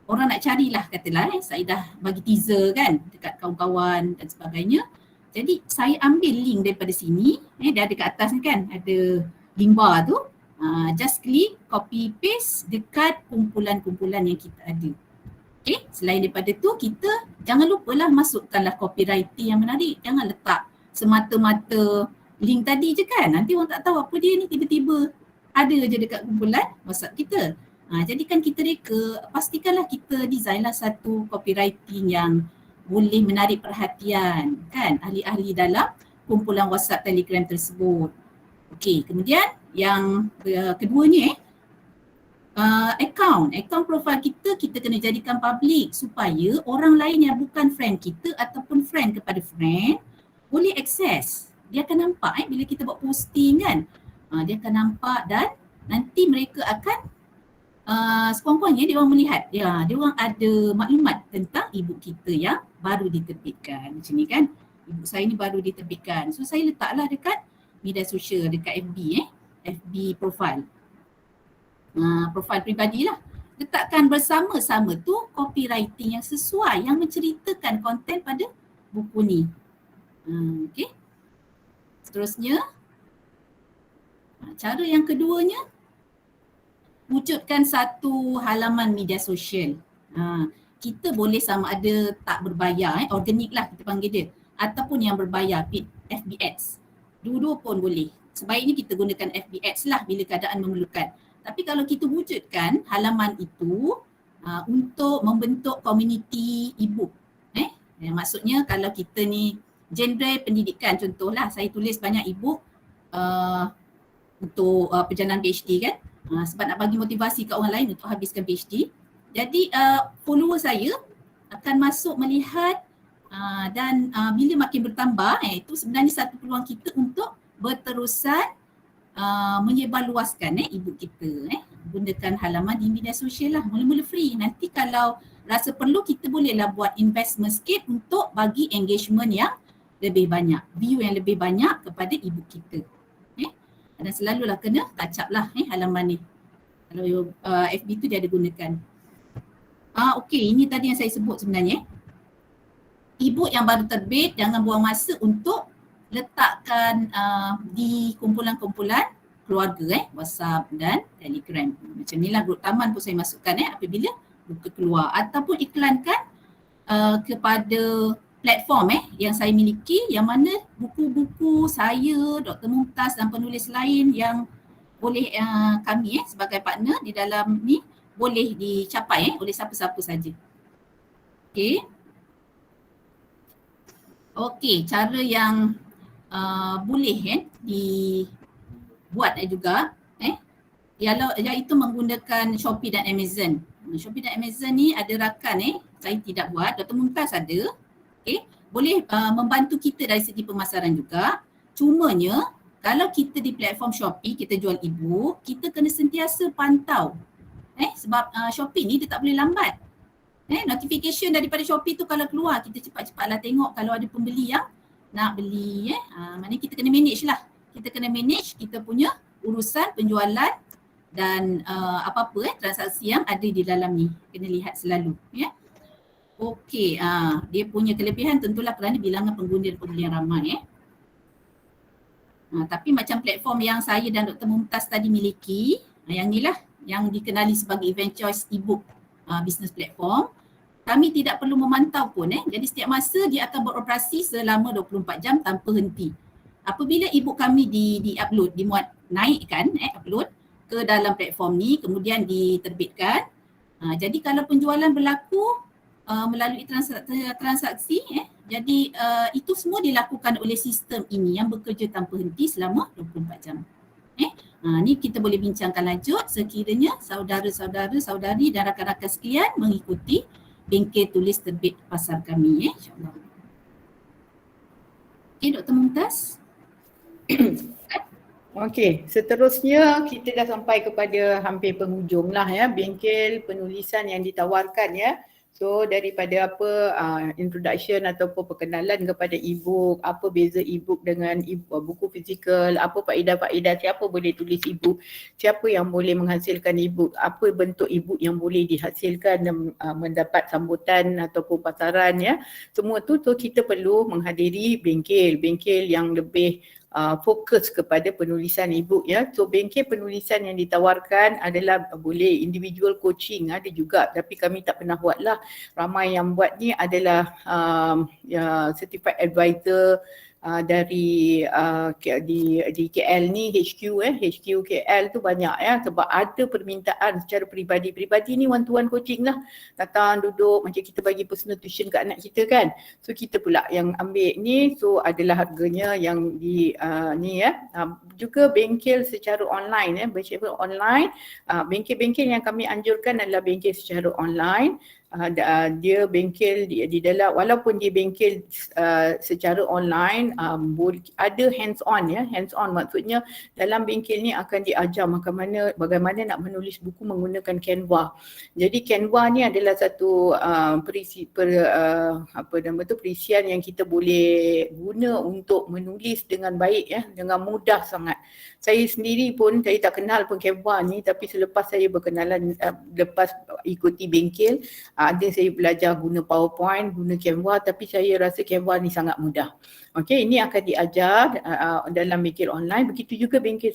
orang nak carilah, katalah saya dah bagi teaser kan dekat kawan-kawan dan sebagainya. Jadi saya ambil link daripada sini, dia ada kat atas ni kan, ada link bar tu. Just klik, copy paste dekat kumpulan-kumpulan yang kita ada. Okay, selain daripada tu kita jangan lupalah masukkanlah copywriting yang menarik. Jangan letak semata-mata link tadi je kan. Nanti orang tak tahu apa dia ni, tiba-tiba ada je dekat kumpulan WhatsApp kita. Jadikan kita reka, pastikanlah kita designlah satu copywriting yang boleh menarik perhatian kan ahli-ahli dalam kumpulan WhatsApp Telegram tersebut. Okey, kemudian yang keduanya account profile kita kena jadikan public supaya orang lain yang bukan friend kita ataupun friend kepada friend boleh akses. Dia akan nampak bila kita buat posting kan, dia akan nampak dan nanti mereka akan sekurang-kurangnya dia orang melihat, dia orang ada maklumat tentang e-book kita yang baru diterbitkan. Macam ni kan, e-book saya ni baru diterbitkan. So saya letaklah dekat media sosial, dekat FB FB profile. Profile peribadi lah. Letakkan bersama-sama tu copywriting yang sesuai, yang menceritakan konten pada buku ni. Okay. Seterusnya, cara yang keduanya, wujudkan satu halaman media sosial. Kita boleh sama ada tak berbayar, organik lah kita panggil dia, ataupun yang berbayar, FB Ads. Dua-dua pun boleh. Sebaiknya kita gunakan FB Ads lah bila keadaan memerlukan. Tapi kalau kita wujudkan halaman itu untuk membentuk komuniti e-book. Maksudnya kalau kita ni genre pendidikan, contohlah saya tulis banyak e-book untuk perjalanan PhD kan. Sebab nak bagi motivasi kat orang lain untuk habiskan PhD. Jadi follower saya akan masuk melihat dan bila makin bertambah, itu sebenarnya satu peluang kita untuk berterusan menyebarluaskan e-book kita, gunakan halaman di media sosial lah, mula-mula free. Nanti kalau rasa perlu kita bolehlah buat investment sikit untuk bagi engagement yang lebih banyak, view yang lebih banyak kepada e-book kita. Dan selalulah kena touch up lah halaman ni. Kalau FB tu dia ada gunakan. Okey, ini tadi yang saya sebut sebenarnya. E-book yang baru terbit, jangan buang masa untuk letakkan di kumpulan-kumpulan keluarga, WhatsApp dan Telegram. Macam ni lah grup taman pun saya masukkan apabila buku keluar, ataupun iklankan kepada platform yang saya miliki, yang mana buku-buku saya, Dr. Mumtaz dan penulis lain yang boleh kami sebagai partner di dalam ni boleh dicapai oleh siapa-siapa saja. Okey, cara yang boleh dibuat juga iaitu menggunakan Shopee dan Amazon. Shopee dan Amazon ni ada rakan saya tidak buat, Dr. Mumtaz ada. Boleh membantu kita dari segi pemasaran juga. Cumanya kalau kita di platform Shopee, kita jual e-book, kita kena sentiasa pantau. Sebab Shopee ni dia tak boleh lambat. Notification daripada Shopee tu kalau keluar, kita cepat-cepatlah tengok kalau ada pembeli yang nak beli. Maknanya kita kena manage lah. Kita kena manage kita punya urusan penjualan dan apa-apa transaksi yang ada di dalam ni. Kena lihat selalu. Okey, dia punya kelebihan tentulah kerana bilangan pengguna dan pembeli yang ramai. Tapi macam platform yang saya dan Dr. Mumtaz tadi miliki, yang ni lah yang dikenali sebagai Event Choice e-book business platform, kami tidak perlu memantau pun. Jadi setiap masa dia akan beroperasi selama 24 jam tanpa henti. Apabila e-book kami di-upload, dimuat naikkan, upload ke dalam platform ni, kemudian diterbitkan. Jadi kalau penjualan berlaku melalui transaksi, jadi itu semua dilakukan oleh sistem ini yang bekerja tanpa henti selama 24 jam. Ni kita boleh bincangkan lanjut sekiranya saudara-saudari dan rakan-rakan sekalian mengikuti bengkel tulis terbit pasar kami, insyaAllah. Okey, Dr. Mumtaz. Okey, seterusnya kita dah sampai kepada hampir penghujung lah bengkel penulisan yang ditawarkan. So daripada introduction ataupun perkenalan kepada e-book, apa beza e-book dengan buku fizikal, apa faedah-faedah, siapa boleh tulis e-book, siapa yang boleh menghasilkan e-book, apa bentuk e-book yang boleh dihasilkan dan mendapat sambutan ataupun pasaran. Semua tu kita perlu menghadiri bengkel yang lebih fokus kepada penulisan e-book. So bengkel penulisan yang ditawarkan adalah boleh individual coaching ada juga, tapi kami tak pernah buat lah. Ramai yang buat ni adalah certified advisor dari di KL ni, HQ KL tu banyak sebab ada permintaan secara peribadi ni one-to-one coaching lah, datang duduk macam kita bagi personal tuition kat anak kita kan. So kita pula yang ambil ni, so adalah harganya yang juga bengkel secara online bengkel-bengkel yang kami anjurkan adalah bengkel secara online. Dia bengkel di dalam, walaupun dia bengkel secara online, ada hands on maksudnya dalam bengkel ni akan diajar bagaimana nak menulis buku menggunakan Canva. Jadi Canva ni adalah satu perisian yang kita boleh guna untuk menulis dengan baik, dengan mudah sangat. Saya sendiri pun saya tak kenal pun Canva ni, tapi selepas saya berkenalan lepas ikuti bengkel, ada saya belajar guna PowerPoint, guna Canva, tapi saya rasa Canva ni sangat mudah. Okey, ini akan diajar dalam bengkel online. Begitu juga bengkel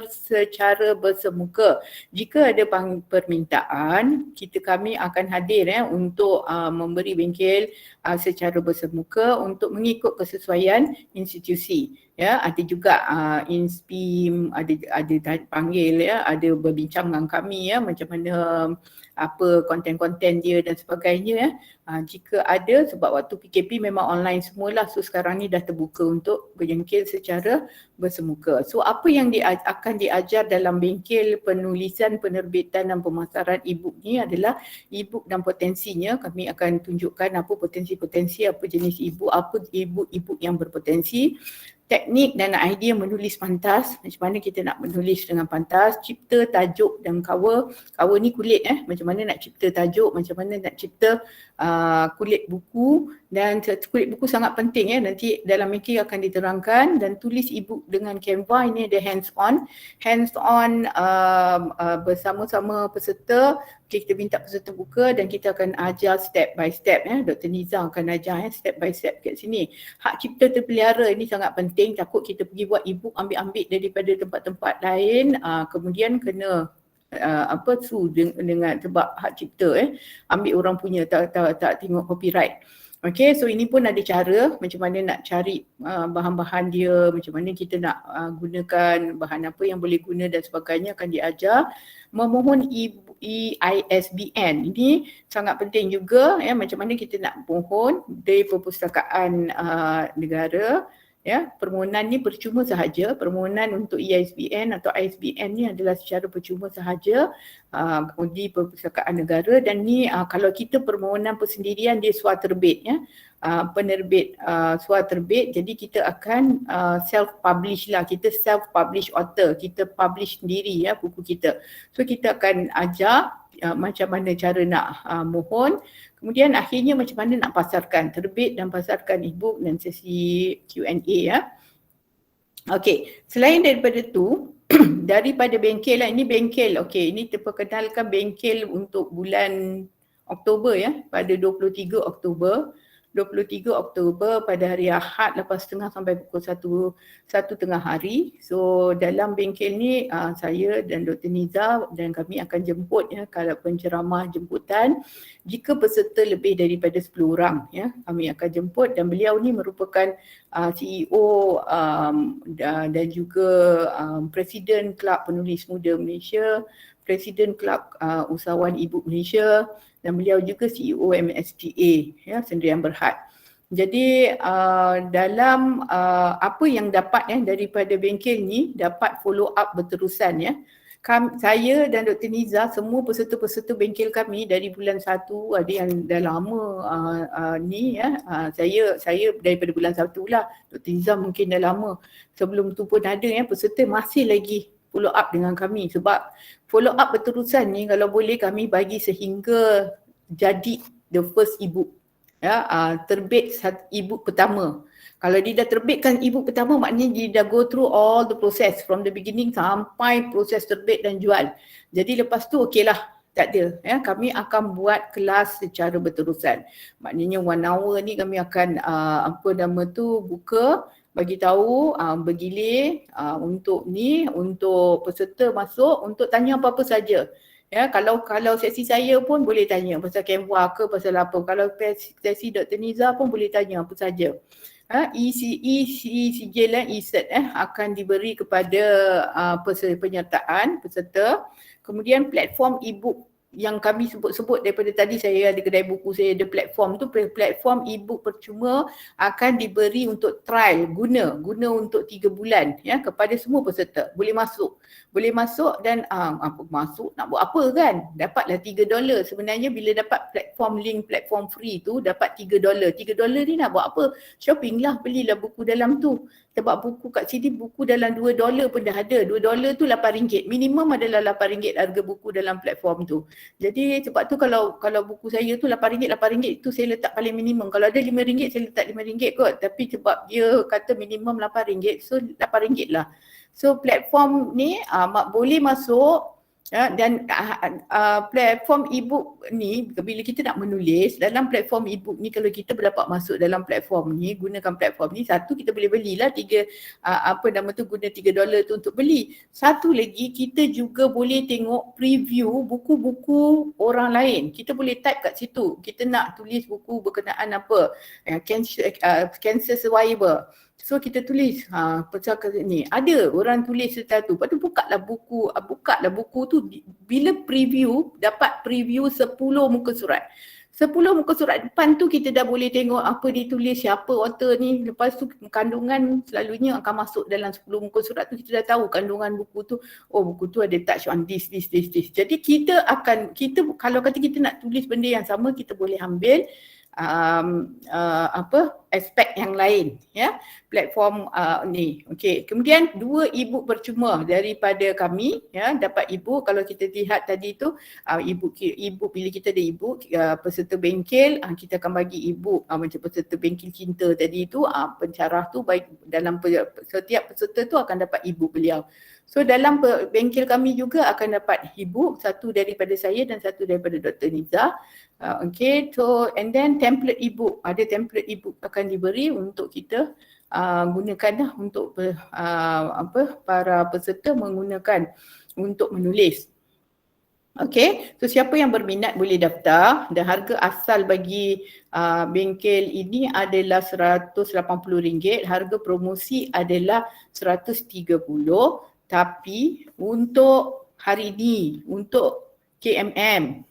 secara bersemuka. Jika ada permintaan, kami akan hadir untuk memberi bengkel secara bersemuka untuk mengikut kesesuaian institusi. Ada juga INSPIM, ada panggil, ada berbincang dengan kami macam mana apa konten-konten dia dan sebagainya. Jika ada, sebab waktu PKP memang online semualah, so sekarang ni dah terbuka untuk bengkel secara bersemuka. So apa yang akan diajar dalam bengkel penulisan, penerbitan dan pemasaran e-book ni adalah e-book dan potensinya. Kami akan tunjukkan apa potensi-potensi, apa jenis e-book, apa e-book yang berpotensi. teknik dan idea menulis pantas, macam mana kita nak menulis dengan pantas, cipta tajuk dan cover. Cover ni kulit macam mana nak cipta tajuk, macam mana nak cipta kulit buku, dan kulit buku sangat penting nanti dalam making akan diterangkan. Dan tulis e-book dengan Canva, ini ada hands-on bersama-sama peserta. Okay, kita minta peserta buka dan kita akan ajar step by step. Dr. Niza akan ajar step by step kat sini. Hak cipta terpelihara ini sangat penting. Takut kita pergi buat e-book ambil-ambil daripada tempat-tempat lain, kemudian kena sue dengan sebab hak cipta ambil orang punya, tak tengok copyright. Okay, so ini pun ada cara macam mana nak cari bahan-bahan dia, macam mana kita nak gunakan bahan apa yang boleh guna dan sebagainya akan diajar. Memohon EISBN ini sangat penting juga, macam mana kita nak mohon dari perpustakaan negara. Permohonan ni percuma sahaja. Permohonan untuk EISBN atau ISBN ni adalah secara percuma sahaja di perpustakaan negara. Dan ni kalau kita permohonan persendirian, dia suar terbit penerbit suar terbit, jadi kita akan self-publish lah. Kita self-publish author, kita publish sendiri buku kita. So kita akan ajar macam mana cara nak mohon. Kemudian akhirnya macam mana nak pasarkan, terbit dan pasarkan e-book dan sesi Q&A Okey, selain daripada tu daripada bengkel ini bengkel. Okey, ini terperkenalkan bengkel untuk bulan Oktober pada 23 Oktober. 23 Oktober pada hari Ahad 8.30 sampai pukul 1 tengah hari. So dalam bengkel ni saya dan Dr. Niza dan kami akan jemput kalau penceramah jemputan. Jika peserta lebih daripada 10 orang kami akan jemput, dan beliau ni merupakan CEO dan juga Presiden Kelab Penulis Muda Malaysia, Presiden Kelab Usahawan e-book Malaysia, dan beliau juga CEO MSTA Sendirian Berhad. Jadi dalam apa yang dapat daripada bengkel ni, dapat follow up berterusan saya dan Dr. Niza, semua peserta-peserta bengkel kami dari bulan 1, ada yang dah lama saya daripada bulan 1 lah. Dr. Niza mungkin dah lama. Sebelum tu pun ada peserta masih lagi follow up dengan kami, sebab follow up berterusan ni kalau boleh kami bagi sehingga jadi the first e-book terbit e-book pertama. Kalau dia dah terbitkan e-book pertama, maknanya dia dah go through all the process from the beginning sampai proses terbit dan jual. Jadi lepas tu okeylah, tak ada kami akan buat kelas secara berterusan. Maknanya 1 hour ni kami akan buka, bagi tahu, bergilir untuk peserta masuk untuk tanya apa-apa saja. Kalau sesi saya pun boleh tanya pasal Canva ke, pasal apa. Kalau sesi Dr. Niza pun boleh tanya apa saja. sijil e-cert akan diberi kepada penyertaan peserta. Kemudian platform e-book yang kami sebut-sebut daripada tadi, saya ada kedai buku, saya ada platform tu, platform e-book percuma akan diberi untuk trial, guna untuk 3 bulan kepada semua peserta. Boleh masuk dan masuk nak buat apa kan, dapatlah $3. Sebenarnya bila dapat link platform free tu dapat $3. $3 ni nak buat apa? Shopping lah, belilah buku dalam tu. Sebab buku kat sini, buku dalam $2 pun dah ada. $2 tu RM8. Minimum adalah RM8 harga buku dalam platform tu. Jadi sebab tu kalau buku saya tu RM8 tu saya letak paling minimum. Kalau ada RM5 saya letak RM5 kot. Tapi sebab dia kata minimum RM8, so RM8 lah. So platform ni boleh masuk. Dan platform e-book ni, bila kita nak menulis dalam platform e-book ni, kalau kita dapat masuk dalam platform ni, gunakan platform ni, satu kita boleh belilah guna $3 tu untuk beli. Satu lagi, kita juga boleh tengok preview buku-buku orang lain. Kita boleh type kat situ, kita nak tulis buku berkenaan apa, cancer survivor. So kita tulis pasal ni, ada orang tulis satu, lepas tu bukalah buku tu, bila preview, dapat preview 10 muka surat. 10 muka surat depan tu kita dah boleh tengok apa ditulis, siapa author ni. Lepas tu kandungan selalunya akan masuk dalam 10 muka surat tu, kita dah tahu kandungan buku tu. Oh, buku tu ada touch on this. Jadi kita kalau kata kita nak tulis benda yang sama, kita boleh ambil aspek yang lain ya, platform ni. Okey, kemudian 2 e-book percuma daripada kami ya, dapat e-book. Kalau kita lihat tadi tu e-book bila kita ada e-book peserta bengkel, kita akan bagi e-book macam peserta bengkel cinta tadi tu, pencarah tu baik dalam setiap peserta tu akan dapat e-book beliau. So dalam bengkel kami juga akan dapat e-book, satu daripada saya dan satu daripada Dr. Niza. Okay, so and then template e-book, ada template e-book akan diberi untuk kita gunakan untuk para peserta menggunakan untuk menulis. Okay, so siapa yang berminat boleh daftar dan harga asal bagi bengkel ini adalah RM180, harga promosi adalah RM130. Tapi untuk hari ini, untuk KMM,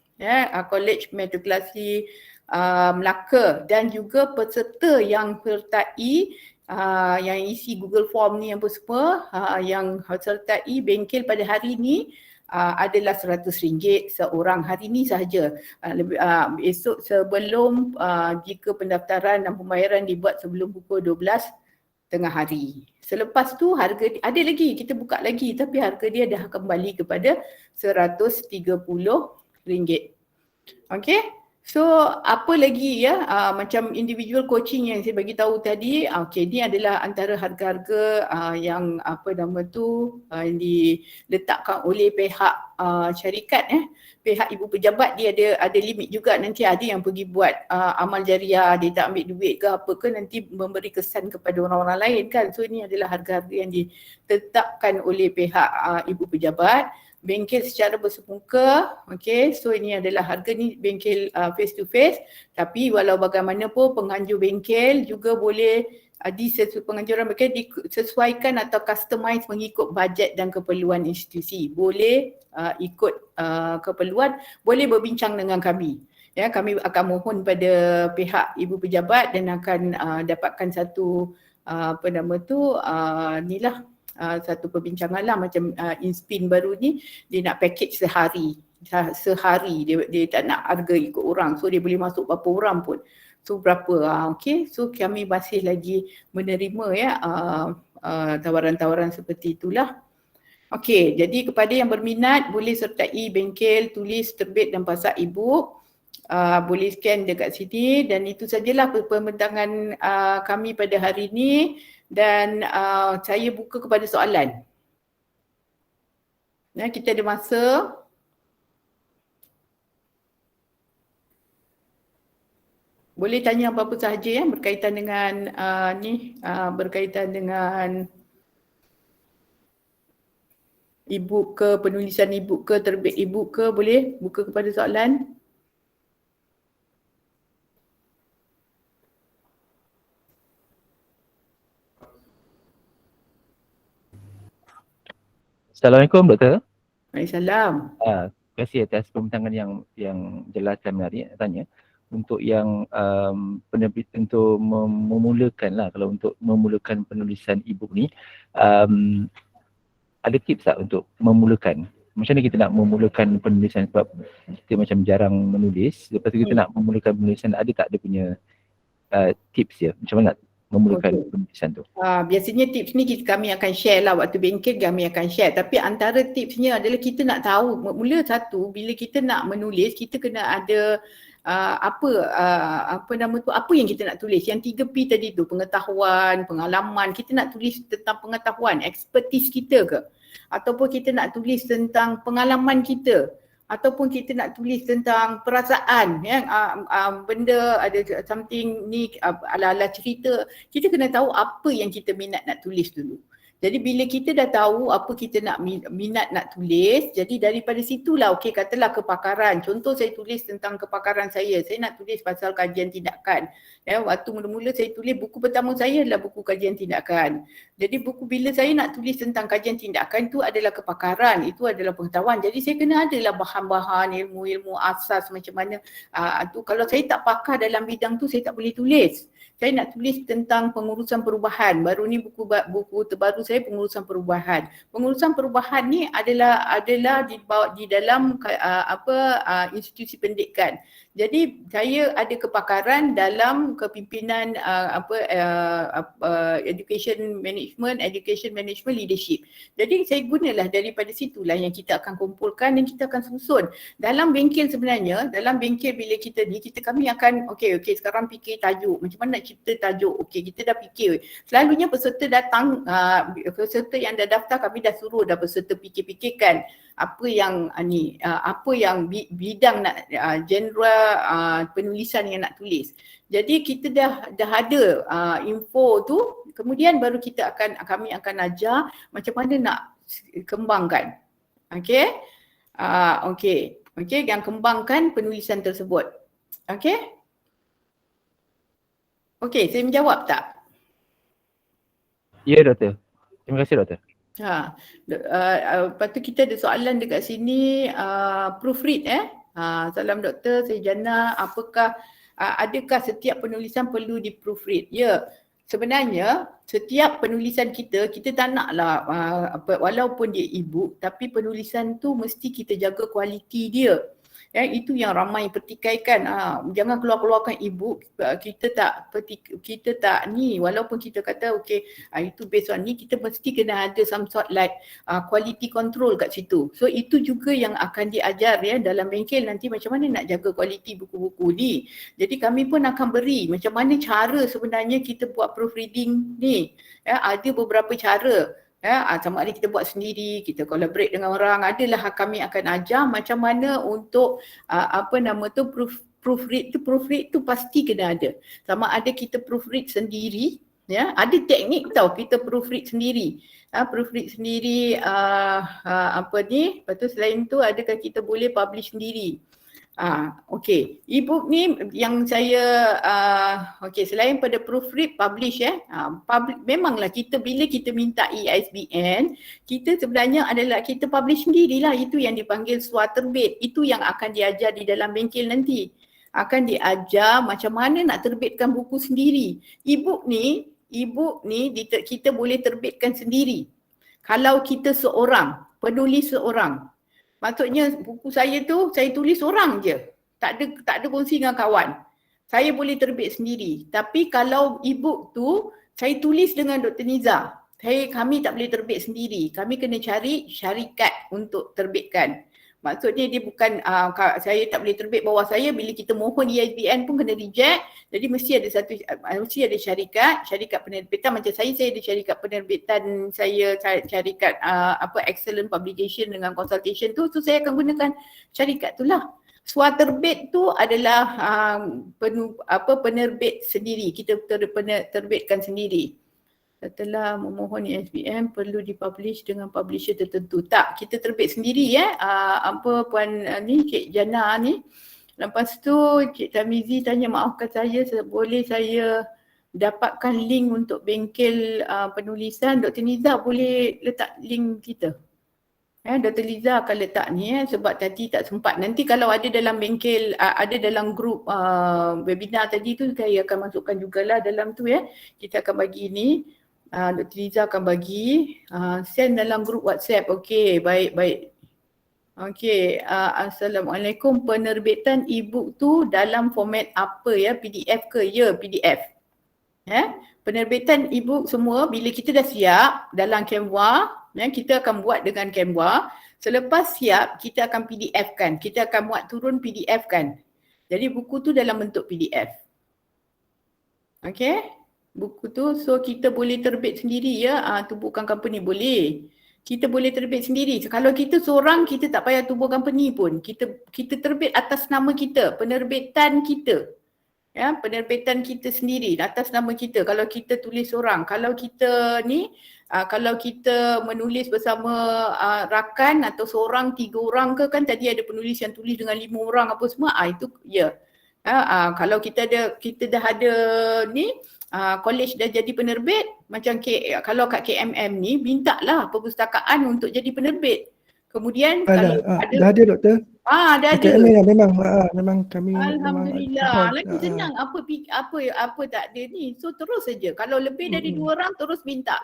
College Matrikulasi Melaka dan juga peserta yang sertai yang isi Google Form ni apa semua, yang sertai bengkel pada hari ini adalah RM100 seorang hari ini sahaja. Esok sebelum jika pendaftaran dan pembayaran dibuat sebelum pukul 12 tengah hari. Selepas tu harga ada lagi, kita buka lagi tapi harga dia dah kembali kepada RM130. Okey. So apa lagi ya, macam individual coaching yang saya bagi tahu tadi, okey, ni adalah antara harga-harga yang yang diletakkan oleh pihak syarikat pihak ibu pejabat. Dia ada limit juga, nanti ada yang pergi buat amal jariah, dia tak ambil duit ke apa ke, nanti memberi kesan kepada orang-orang lain kan. So ini adalah harga-harga yang ditetapkan oleh pihak ibu pejabat. Bengkel secara bersemuka, okay, so ini adalah harga ni bengkel face to face, tapi walau bagaimanapun penganjur bengkel juga boleh penganjuran bengkel disesuaikan atau customize mengikut bajet dan keperluan institusi. Boleh ikut keperluan, boleh berbincang dengan kami. Ya, kami akan mohon pada pihak ibu pejabat dan akan dapatkan satu satu perbincangan lah, macam Inspin baru ni dia nak package sehari dia tak nak harga ikut orang, so dia boleh masuk berapa orang pun, so berapa okay. So kami masih lagi menerima ya tawaran-tawaran seperti itulah. Okey, jadi kepada yang berminat boleh sertai bengkel tulis terbit dan pasak e-book. Boleh scan dekat sini, dan itu sajalah pembincangan kami pada hari ini. Dan saya buka kepada soalan. Ya, kita ada masa. Boleh tanya apa-apa sahaja ya berkaitan dengan berkaitan dengan e-book ke, penulisan e-book ke, terbit e-book ke, boleh buka kepada soalan. Assalamualaikum Doktor. Waalaikumsalam. Terima kasih atas pembincangan yang jelas dan menarik. Tanya untuk yang penerbit, untuk memulakan lah, kalau untuk memulakan penulisan e-book ni, ada tips tak untuk memulakan? Macam mana kita nak memulakan penulisan, sebab kita macam jarang menulis, lepas tu kita nak memulakan penulisan, ada tak dia punya tips dia? Macam mana nak memulakan penulisan tu? Biasanya tips ni kami akan share lah waktu bengkel, kami akan share. Tapi antara tipsnya adalah kita nak tahu, mula satu, bila kita nak menulis, kita kena ada apa yang kita nak tulis. Yang 3P tadi tu, pengetahuan, pengalaman. Kita nak tulis tentang pengetahuan, expertise kita ke? Ataupun kita nak tulis tentang pengalaman kita? Ataupun kita nak tulis tentang perasaan, ya, benda ada something ni ala-ala cerita. Kita kena tahu apa yang kita minat nak tulis dulu. Jadi bila kita dah tahu apa kita nak minat nak tulis, jadi daripada situlah, okey, katalah kepakaran. Contoh saya tulis tentang kepakaran saya nak tulis pasal kajian tindakan. Ya, waktu mula-mula saya tulis, buku pertama saya adalah buku kajian tindakan. Jadi buku bila saya nak tulis tentang kajian tindakan, itu adalah kepakaran, itu adalah pengetahuan. Jadi saya kena adalah bahan-bahan, ilmu-ilmu asas macam mana. Tu kalau saya tak pakar dalam bidang tu, saya tak boleh tulis. Saya nak tulis tentang pengurusan perubahan. Baru ni buku terbaru saya, pengurusan perubahan. Pengurusan perubahan ni adalah dibawa di dalam institusi pendidikan. Jadi saya ada kepakaran dalam kepimpinan education management leadership. Jadi saya gunalah daripada situlah yang kita akan kumpulkan dan kita akan susun. Dalam bengkel sebenarnya, dalam bengkel bila kami akan okey sekarang fikir tajuk. Macam mana nak cipta tajuk? Okey, kita dah fikir. Selalunya peserta datang, peserta yang dah daftar kami dah suruh dah peserta fikir-fikirkan apa yang apa yang bidang nak genre penulisan yang nak tulis. Jadi kita dah ada info tu, kemudian baru kami akan ajar macam mana nak kembangkan. Okey. Okey, yang kembangkan penulisan tersebut. Okey? Okey, saya menjawab tak? Ya, Doktor. Terima kasih, Doktor. Lepas tu kita ada soalan dekat sini, proofread salam doktor, saya Jana, adakah setiap penulisan perlu di proofread? Ya, sebenarnya setiap penulisan kita tak naklah walaupun dia e-book tapi penulisan tu mesti kita jaga kualiti dia. Itu yang ramai pertikaikan. Jangan keluarkan e-book, kita tak ni, walaupun kita kata okey itu based on ni, kita mesti kena ada some sort like quality control kat situ. So itu juga yang akan diajar dalam bengkel nanti macam mana nak jaga kualiti buku-buku ni. Jadi kami pun akan beri macam mana cara sebenarnya kita buat proofreading ni. Ada beberapa cara. Sama ada kita buat sendiri, kita collaborate dengan orang, adalah kami akan ajar macam mana untuk proofread tu pasti kena ada. Sama ada kita proofread sendiri, ada teknik tau kita proofread sendiri. Lepas tu selain tu adakah kita boleh publish sendiri. Okey, e-book ni yang saya selain pada proofread publish memanglah bila kita minta ISBN, kita sebenarnya adalah kita publish sendirilah, itu yang dipanggil swaterbit. Itu yang akan diajar di dalam bengkel nanti. Akan diajar macam mana nak terbitkan buku sendiri. E-book ni kita boleh terbitkan sendiri. Kalau kita penulis seorang. Maksudnya buku saya tu saya tulis seorang je. Tak ada kongsi dengan kawan. Saya boleh terbit sendiri. Tapi kalau e-book tu saya tulis dengan Dr. Niza. Kami tak boleh terbit sendiri. Kami kena cari syarikat untuk terbitkan. Maksudnya dia bukan saya tak boleh terbit bawah saya, bila kita mohon ISBN pun kena reject. Jadi mesti ada syarikat penerbitan. Macam saya ada syarikat penerbitan, saya syarikat excellent publication dengan consultation tu, so saya akan gunakan syarikat tu lah. Swaterbit tu adalah penerbit sendiri, kita terbitkan sendiri. Setelah memohon ISBN perlu dipublish dengan publisher tertentu. Tak, kita terbit sendiri Puan Cik Jana ni. Lepas tu Cik Tamizi tanya, maafkan saya, boleh saya dapatkan link untuk bengkel penulisan. Dr. Niza boleh letak link kita. Dr. Liza akan letak ni sebab tadi tak sempat. Nanti kalau ada dalam bengkel, ada dalam grup webinar tadi tu, saya akan masukkan jugalah dalam tu Kita akan bagi ni. Dr. Liza akan bagi send dalam grup WhatsApp. Okey, baik. Okey, Assalamualaikum. Penerbitan e-book tu dalam format apa PDF ke? Ya, PDF. Penerbitan e-book semua bila kita dah siap dalam Canva, kita akan buat dengan Canva. Selepas siap, kita akan PDF-kan. Kita akan buat turun PDF-kan. Jadi buku tu dalam bentuk PDF. Okey? Buku tu, so kita boleh terbit sendiri tubuhkan company boleh. Kita boleh terbit sendiri. Kalau kita seorang, kita tak payah tubuh company pun. Kita terbit atas nama kita, penerbitan kita. Penerbitan kita sendiri atas nama kita. Kalau kita tulis seorang, kalau kita kalau kita menulis bersama rakan atau seorang, 3 orang ke, kan tadi ada penulis yang tulis dengan 5 orang apa semua, itu kalau kita dah ada college dah jadi penerbit, macam kalau kat KMM ni mintalah perpustakaan untuk jadi penerbit. Kemudian kalau ada dah ada doktor. dah Dekat ada. email memang kami memang Alhamdulillah. Lagi support. senang apa tak ada ni. So terus saja. Kalau lebih dari 2 orang terus minta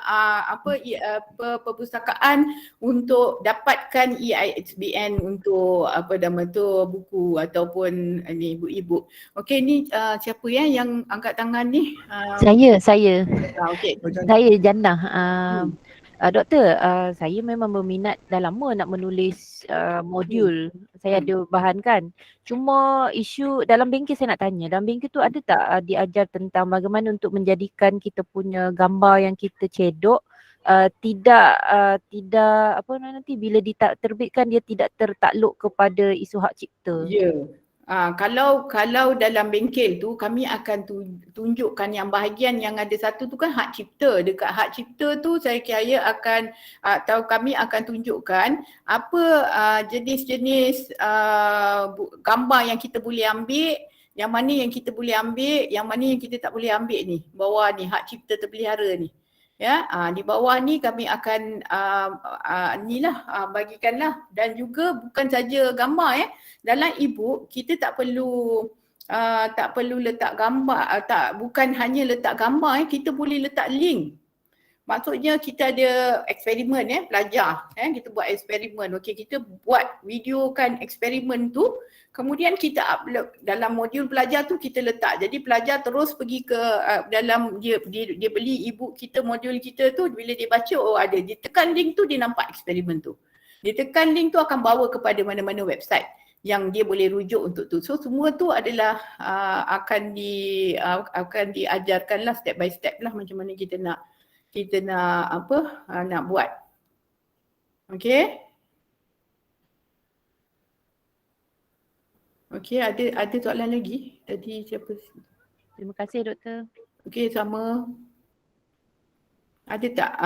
perpustakaan untuk dapatkan EISBN untuk apa nama tu buku ataupun ni ibu-ibu. Okey ni siapa yang angkat tangan ni? Saya. Okey. Saya Jannah. Doktor, saya memang berminat dah lama nak menulis modul. Saya ada bahan kan. Cuma isu dalam bengkel saya nak tanya. Dalam bengkel tu ada tak diajar tentang bagaimana untuk menjadikan kita punya gambar yang kita cedok tidak apa nanti bila diterbitkan dia tidak tertakluk kepada isu hak cipta. Ya. Kalau dalam bengkel tu kami akan tunjukkan yang bahagian yang ada satu tu kan hak cipta. Dekat hak cipta tu saya kira akan atau kami akan tunjukkan apa jenis-jenis gambar yang kita boleh ambil, yang mana yang kita boleh ambil, yang mana yang kita tak boleh ambil ni. Bawah ni hak cipta terpelihara ni. Ya, di bawah ni kami akan bagikanlah, dan juga bukan saja gambar dalam e-book kita tak perlu letak gambar, bukan hanya letak gambar kita boleh letak link. Maksudnya kita ada eksperimen pelajar, kita buat eksperimen. Okey, kita buat videokan eksperimen tu, kemudian kita upload dalam modul pelajar tu, kita letak. Jadi pelajar terus pergi ke dalam dia beli e-book kita, modul kita tu, bila dia baca ada, dia tekan link tu dia nampak eksperimen tu. Dia tekan link tu akan bawa kepada mana-mana website yang dia boleh rujuk untuk tu. So semua tu adalah akan diajarkanlah step by step lah macam mana kita nak buat. Okey. Okey, ada soalan lagi? Tadi siapa? Terima kasih doktor. Okey, sama. Ada tak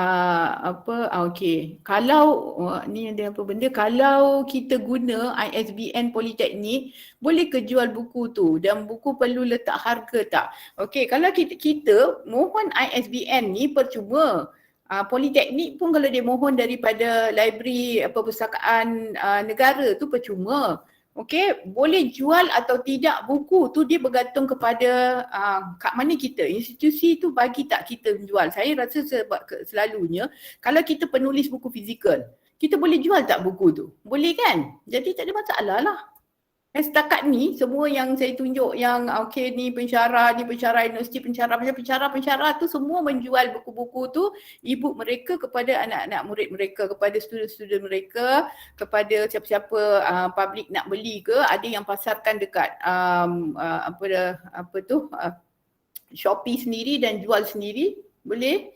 okey. Kalau ni ada apa benda, kalau kita guna ISBN Politeknik, boleh ke jual buku tu, dan buku perlu letak harga tak? Okey, kalau kita mohon ISBN ni percuma. Politeknik pun kalau dia mohon daripada library perpustakaan negara tu percuma. Okey, boleh jual atau tidak buku tu dia bergantung kepada kat mana kita, institusi tu bagi tak kita jual. Saya rasa sebab selalunya kalau kita penulis buku fizikal, kita boleh jual tak buku tu? Boleh kan? Jadi tak ada masalah lah. Setakat ni semua yang saya tunjuk yang okey ni pensyarah universiti, pensyarah tu semua menjual buku-buku tu, e-book mereka kepada anak-anak murid mereka, kepada student-student mereka, kepada siapa-siapa public nak beli ke, ada yang pasarkan dekat Shopee sendiri dan jual sendiri, boleh.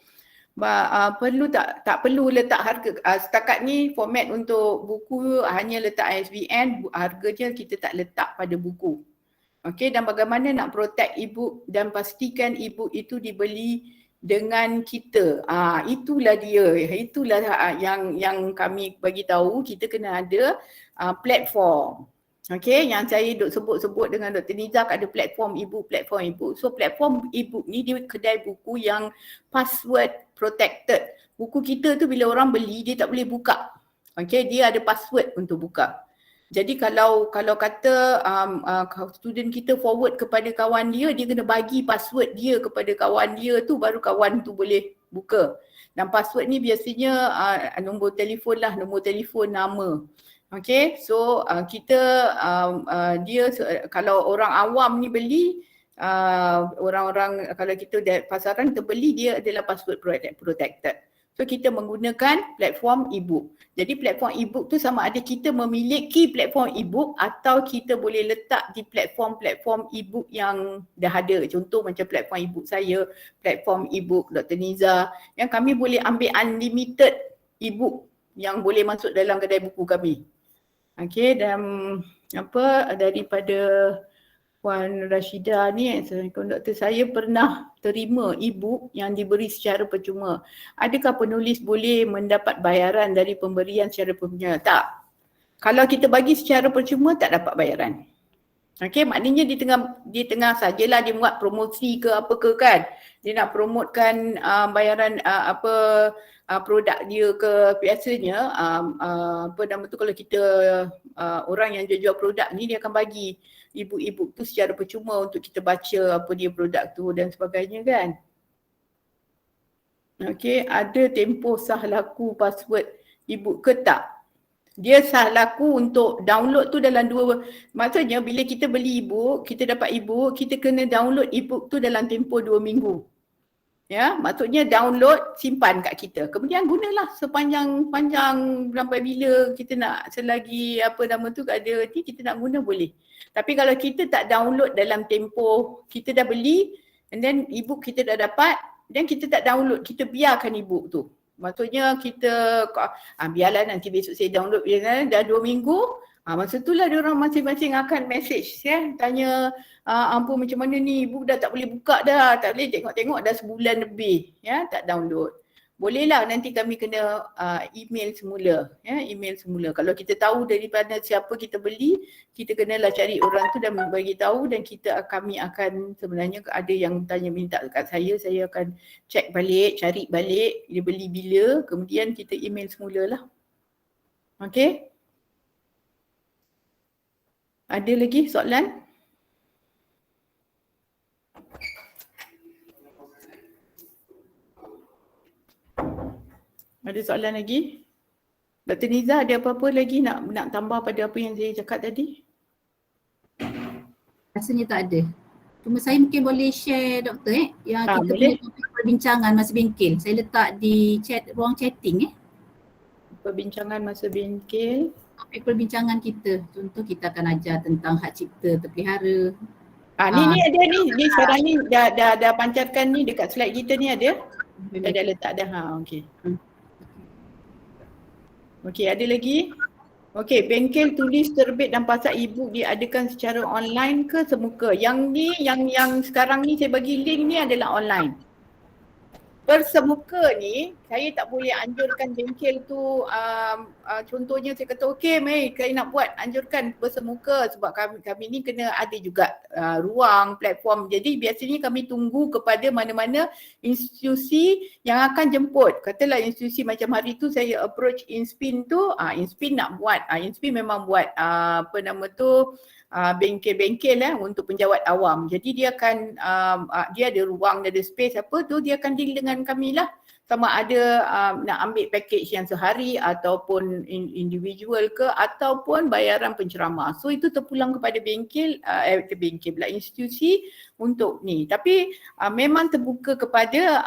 Perlu tak perlu letak harga. Setakat ni format untuk buku hanya letak ISBN, harganya kita tak letak pada buku. Okey, dan bagaimana nak protect e-book dan pastikan e-book itu dibeli dengan kita. Itulah dia. Itulah yang kami bagi tahu, kita kena ada platform. Okey, yang saya sebut dengan Dr. Nizak, ada platform e-book. So platform e-book ni dia kedai buku yang password protected. Buku kita tu bila orang beli dia tak boleh buka. Okey, dia ada password untuk buka. Jadi kalau kata student kita forward kepada kawan dia, dia kena bagi password dia kepada kawan dia tu, baru kawan tu boleh buka. Dan password ni biasanya nombor telefon lah, nombor telefon, nama. Okay, so kita kalau orang awam ni beli, orang-orang kalau kita pasaran kita beli, dia adalah password protected. So kita menggunakan platform e-book. Jadi platform e-book tu sama ada kita memiliki platform e-book atau kita boleh letak di platform e-book yang dah ada. Contoh macam platform e-book saya, platform e-book Dr. Niza, yang kami boleh ambil unlimited e-book yang boleh masuk dalam kedai buku kami. Okey, dan daripada Puan Rashidah ni, Assalamualaikum Doktor, saya pernah terima e-book yang diberi secara percuma. Adakah penulis boleh mendapat bayaran dari pemberian secara percuma? Tak. Kalau kita bagi secara percuma tak dapat bayaran. Okey, maknanya di tengah sajalah dia buat promosi ke apa ke kan. Dia nak promotekan bayaran produk dia ke biasanya apa nama tu kalau kita orang yang jual produk ni dia akan bagi e-book tu secara percuma untuk kita baca apa dia produk tu dan sebagainya kan. Okey, ada tempoh sah laku password e-book ke tak? Dia sah laku untuk download tu dalam maksudnya bila kita beli e-book, kita dapat e-book, kita kena download e-book tu dalam tempoh 2 minggu. Ya, maksudnya download, simpan kat kita. Kemudian gunalah sepanjang sampai bila kita nak, selagi apa nama tu ada ni kita nak guna boleh. Tapi kalau kita tak download dalam tempoh, kita dah beli and then e-book kita dah dapat, dan kita tak download, kita biarkan e-book tu. Maksudnya kita biarlah nanti besok saya download dah 2 minggu. Masa itulah diorang masing-masing akan message tanya ampun macam mana ni, ibu dah tak boleh buka dah, tak boleh tengok-tengok dah sebulan lebih tak download. Bolehlah nanti kami kena email semula, email semula. Kalau kita tahu daripada siapa kita beli, kita kenalah cari orang tu dan bagi tahu, dan kami akan sebenarnya ada yang minta dekat saya akan check balik, cari balik dia beli bila, kemudian kita email semulalah. Okey? Ada lagi soalan? Ada soalan lagi? Dr. Niza ada apa-apa lagi nak tambah pada apa yang saya cakap tadi? Rasanya tak ada. Cuma saya mungkin boleh share doktor yang kita boleh. punya topik perbincangan masa bengkel. Saya letak di ruang chatting Perbincangan masa bengkel. Topik perbincangan kita. Contoh kita akan ajar tentang hak cipta terpelihara. Ni ada ni sekarang ni dah pancarkan ni dekat slide kita ni ada. Kita dah letak dah. Okey. Okey, ada lagi? Okey, bengkel tulis terbit dan pasar e-book diadakan secara online ke semuka? Yang ni, yang sekarang ni saya bagi link ni adalah online. Bersemuka ni, saya tak boleh anjurkan bengkel tu, contohnya saya kata okey mari saya nak buat, anjurkan bersemuka sebab kami ni kena ada juga ruang, platform. Jadi biasanya kami tunggu kepada mana-mana institusi yang akan jemput. Katalah institusi macam hari tu saya approach InSpin tu, InSpin nak buat, InSpin memang buat bengkel-bengkel untuk penjawat awam. Jadi dia akan dia ada ruang, dia ada space apa tu, dia akan deal dengan kami lah. Sama ada nak ambil package yang sehari ataupun individual ke ataupun bayaran penceramah. So itu terpulang kepada bengkel pula institusi untuk ni. Tapi memang terbuka kepada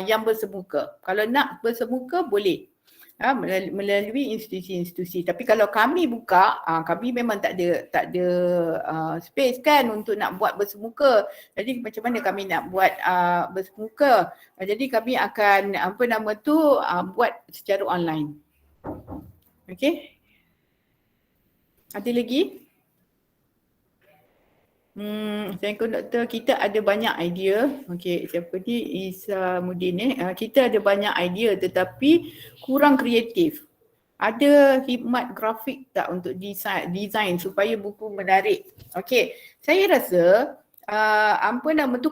yang bersemuka. Kalau nak bersemuka boleh. Melalui institusi-institusi. Tapi kalau kami buka, kami memang tak ada space kan untuk nak buat bersemuka. Jadi macam mana kami nak buat bersemuka? Jadi kami akan buat secara online. Okey? Ada lagi? Assalamualaikum doktor, kita ada banyak idea. Okey, siapa ni? Isamuddin kita ada banyak idea tetapi kurang kreatif. Ada khidmat grafik tak untuk design supaya buku menarik? Okey, saya rasa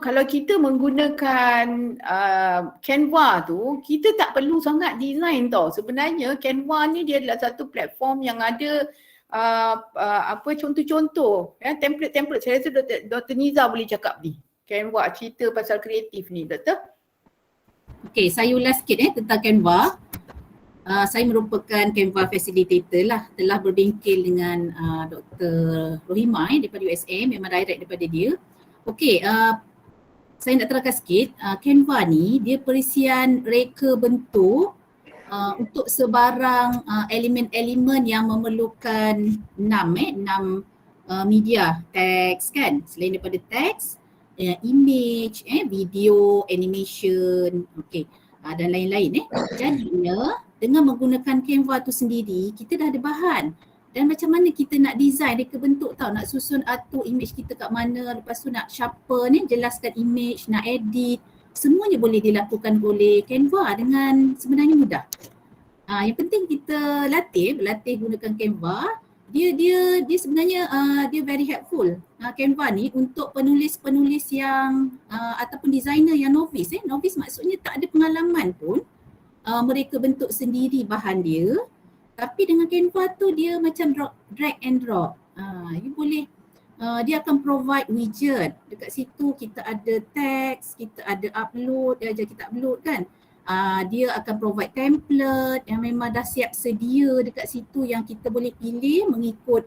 kalau kita menggunakan Canva tu, kita tak perlu sangat design tau. Sebenarnya Canva ni dia adalah satu platform yang ada contoh-contoh template. Saya rasa Dr. Niza boleh cakap ni. Canva cerita pasal kreatif ni, doktor. Okey, saya ulas sikit tentang Canva. Saya merupakan Canva facilitator lah, telah berbengkel dengan Dr. Rohima daripada USA, memang direct daripada dia. Okey, saya nak terangkan sikit, Canva ni dia perisian reka bentuk untuk sebarang elemen-elemen yang memerlukan 6 media, teks kan. Selain daripada teks, image, video, animation, dan lain-lain. Jadinya dengan menggunakan Canva tu sendiri, kita dah ada bahan. Dan macam mana kita nak design reka bentuk tau, nak susun atur image kita kat mana, lepas tu nak sharpen jelaskan image, nak edit, semuanya boleh dilakukan oleh Canva dengan sebenarnya mudah. Yang penting kita latih gunakan Canva, dia sebenarnya dia very helpful Canva ni untuk penulis-penulis yang ataupun designer yang novice. Novice maksudnya tak ada pengalaman pun, mereka bentuk sendiri bahan dia. Tapi dengan Canva tu dia macam drag and drop. You boleh dia akan provide widget. Dekat situ kita ada teks, kita ada upload, dia ajar kita upload kan. Dia akan provide template yang memang dah siap sedia dekat situ yang kita boleh pilih mengikut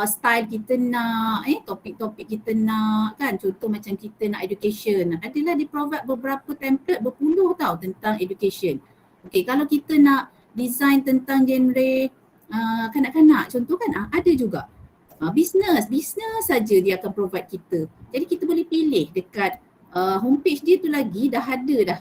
style kita nak, topik-topik kita nak kan. Contoh macam kita nak education, adalah di provide beberapa template berpuluh tau tentang education. Okay, kalau kita nak design tentang genre kanak-kanak contoh kan, ada juga. Business saja dia akan provide kita. Jadi kita boleh pilih dekat homepage dia tu lagi dah ada dah.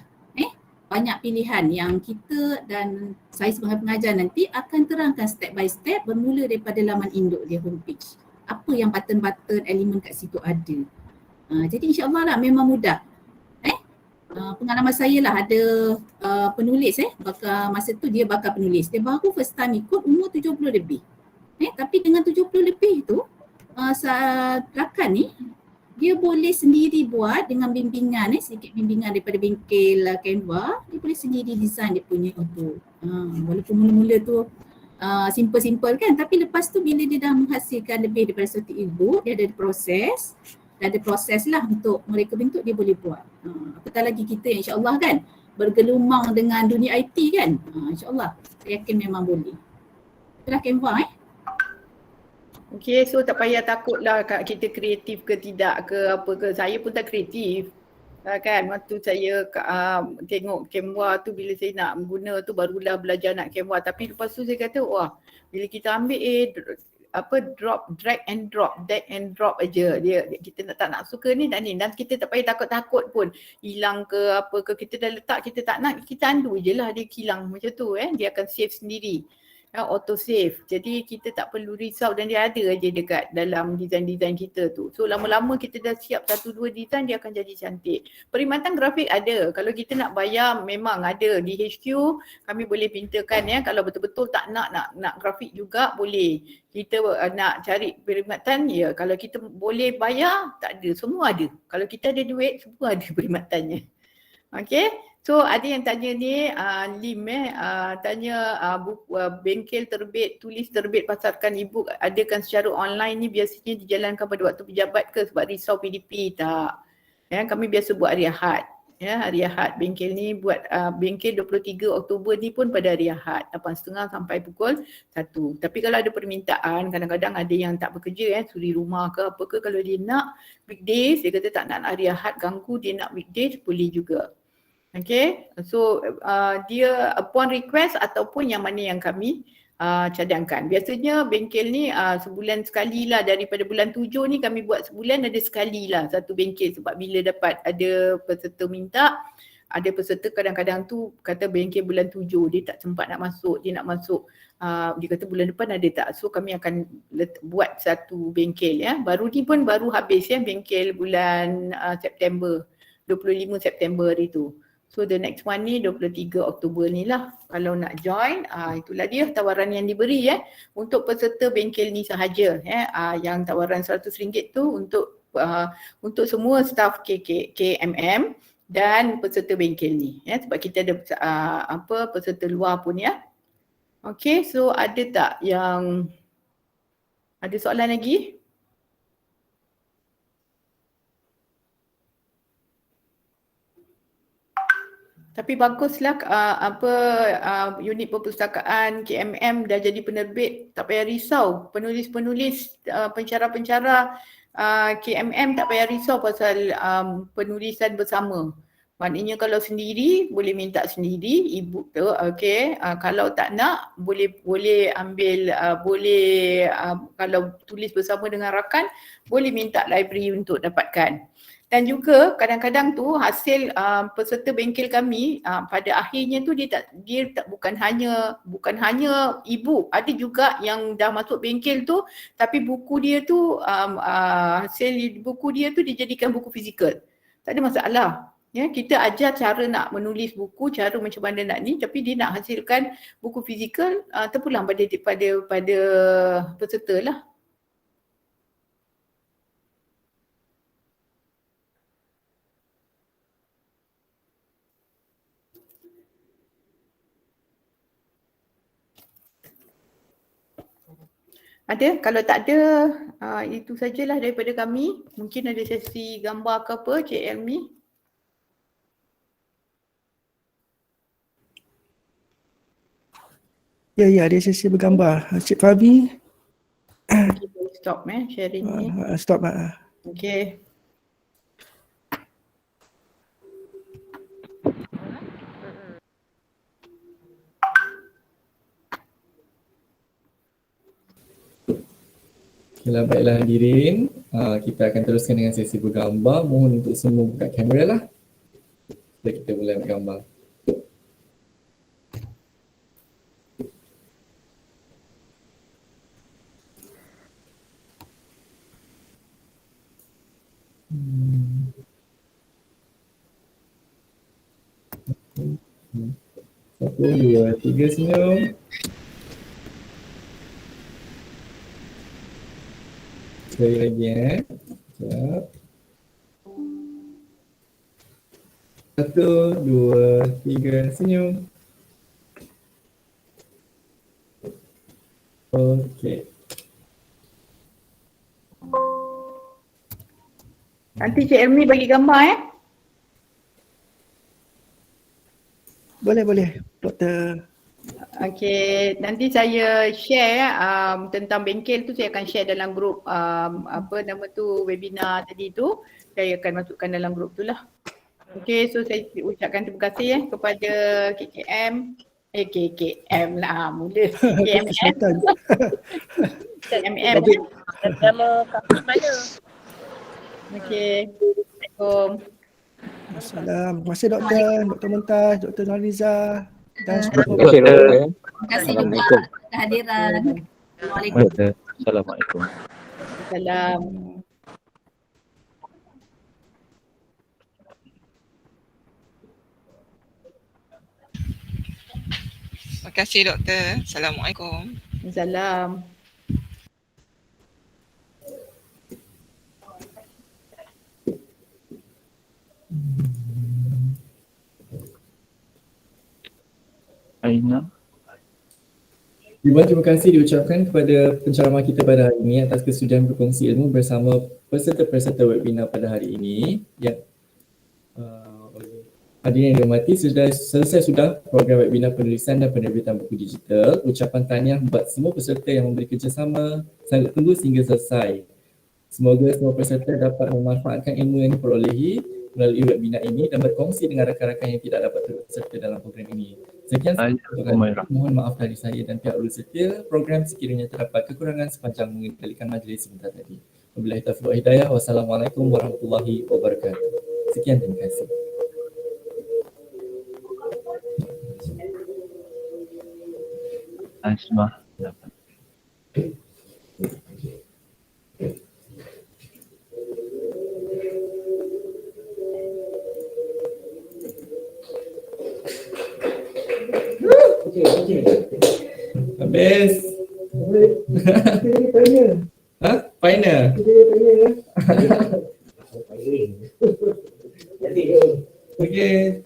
Banyak pilihan yang kita dan saya sebagai pengajar nanti akan terangkan step by step bermula daripada laman induk dia homepage. Apa yang button-button elemen kat situ ada. Jadi insyaAllah lah memang mudah. Pengalaman saya lah ada penulis masa tu dia bakal penulis. Dia baru first time ikut umur 70 lebih. Tapi dengan 70 lebih tu rakan ni dia boleh sendiri buat dengan bimbingan sedikit bimbingan daripada bengkel Canva, dia boleh sendiri design dia punya itu. Walaupun mula-mula tu simple-simple kan, tapi lepas tu bila dia dah menghasilkan lebih daripada satu e-book, dia ada proses lah untuk mereka bentuk, dia boleh buat. Apatah lagi kita insya-Allah kan bergelumang dengan dunia IT kan, insya-Allah saya yakin memang boleh. Itulah Canva Okay, so tak payah takut lah kita kreatif ke tidak ke apa ke. Saya pun tak kreatif. Kan, waktu saya tengok Canva tu bila saya nak guna tu barulah belajar nak Canva. Tapi lepas tu saya kata, wah bila kita ambil drag and drop aja. Kita tak nak suka ni dan ni. Dan kita tak payah takut-takut pun hilang ke apa ke. Kita dah letak, kita tak nak, kita undo je lah dia hilang macam tu. Dia akan save sendiri. Auto save. Jadi kita tak perlu risau dan dia ada aja dekat dalam design-design kita tu. So lama-lama kita dah siap 1-2 design, dia akan jadi cantik. Perkhidmatan grafik ada. Kalau kita nak bayar memang ada di HQ, kami boleh pintakan Kalau betul-betul tak nak grafik juga boleh. Kita nak cari perkhidmatan kalau kita boleh bayar, tak ada, semua ada. Kalau kita ada duit, semua ada perkhidmatannya. Okay. So ada yang tanya ni, Lim tanya bengkel terbit, tulis terbit pasarkan e-book adakan secara online ni biasanya dijalankan pada waktu pejabat ke sebab risau PDP? Tak. Kami biasa buat hari Ahad. Hari Ahad bengkel ni buat bengkel 23 Oktober ni pun pada hari Ahad 8.30 sampai pukul 1. Tapi kalau ada permintaan, kadang-kadang ada yang tak bekerja suri rumah ke apa ke, kalau dia nak weekdays, dia kata tak nak hari Ahad ganggu, dia nak weekdays boleh juga. Okay, so dia upon request ataupun yang mana yang kami cadangkan. Biasanya bengkel ni sebulan sekali lah, daripada bulan 7 ni kami buat sebulan ada sekali lah satu bengkel, sebab bila dapat ada peserta minta, ada peserta kadang-kadang tu kata bengkel bulan 7 dia tak sempat nak masuk, dia nak masuk dia kata bulan depan ada tak, so kami akan buat satu bengkel baru ni pun baru habis bengkel bulan September, 25 September hari tu. So the next one ni 23 Oktober ni lah. Kalau nak join, itulah dia tawaran yang diberi untuk peserta bengkel ni sahaja. Yang tawaran RM100 tu untuk semua staff KMM dan peserta bengkel ni. Sebab kita ada peserta luar pun Okay, so ada tak yang ada soalan lagi? Tapi baguslah unit perpustakaan KMM dah jadi penerbit, tak payah risau. Penulis-penulis pencara-pencara KMM tak payah risau pasal penulisan bersama. Maknanya kalau sendiri boleh minta sendiri e-book tu, okey. Kalau tak nak boleh ambil kalau tulis bersama dengan rakan boleh minta library untuk dapatkan. Dan juga kadang-kadang tu hasil peserta bengkel kami pada akhirnya tu dia tak bukan hanya e-book, ada juga yang dah masuk bengkel tu tapi buku dia tu hasil buku dia tu dijadikan buku fizikal. Tak ada masalah. Ya, kita ajar cara nak menulis buku, cara macam mana nak ni, tapi dia nak hasilkan buku fizikal terpulang pada peserta lah. Ada? Kalau tak ada, itu sajalah daripada kami. Mungkin ada sesi gambar ke apa, Cik Elmi? Ya, ada sesi bergambar. Cik Fabi, Okay, stop sharing ni. stop. Okay. Baiklah hadirin, kita akan teruskan dengan sesi bergambar. Mohon untuk semua buka kamera lah. Jadi kita boleh bergambar. Satu, dua, tiga, senyum. Sekali lagi Sekejap. Satu, dua, tiga, senyum. Okey. Nanti Cik Elmi bagi gambar Boleh, Doktor. Okey, nanti saya share tentang bengkel tu, saya akan share dalam grup apa nama tu, webinar tadi tu. Saya akan masukkan dalam grup tu lah. Okey, so saya ucapkan terima kasih kepada KKM. KKM lah mula. KMM. KMM. Nama kampus mana? Okey. Assalamualaikum. Assalam. Terima kasih Dr. Mumtaz, Dr. Nurliza dan semua. Terima kasih, Doktor. Terima kasih juga kehadiran. Assalamualaikum. Assalamualaikum. Salam. Terima kasih Doktor. Assalamualaikum. Salam. Aina. Ribuan terima kasih diucapkan kepada penceramah kita pada hari ini atas kesudian berkongsi ilmu bersama peserta-peserta webinar pada hari ini. Hadirin yang dihormati, selesai sudah program webinar penulisan dan penerbitan buku digital. Ucapan tahniah buat semua peserta yang memberi kerjasama sangat tunggu sehingga selesai. Semoga semua peserta dapat memanfaatkan ilmu yang diperolehi melalui webinar ini dan berkongsi dengan rakan-rakan yang tidak dapat berserta dalam program ini. Sekian, mohon maaf dari saya dan pihak urus setia program sekiranya terdapat kekurangan sepanjang mengendalikan majlis sebentar tadi. Wabillahi taufiq wal hidayah. Wassalamualaikum warahmatullahi wabarakatuh. Sekian, terima kasih. Asma. Habis. Hah? Final? Okay.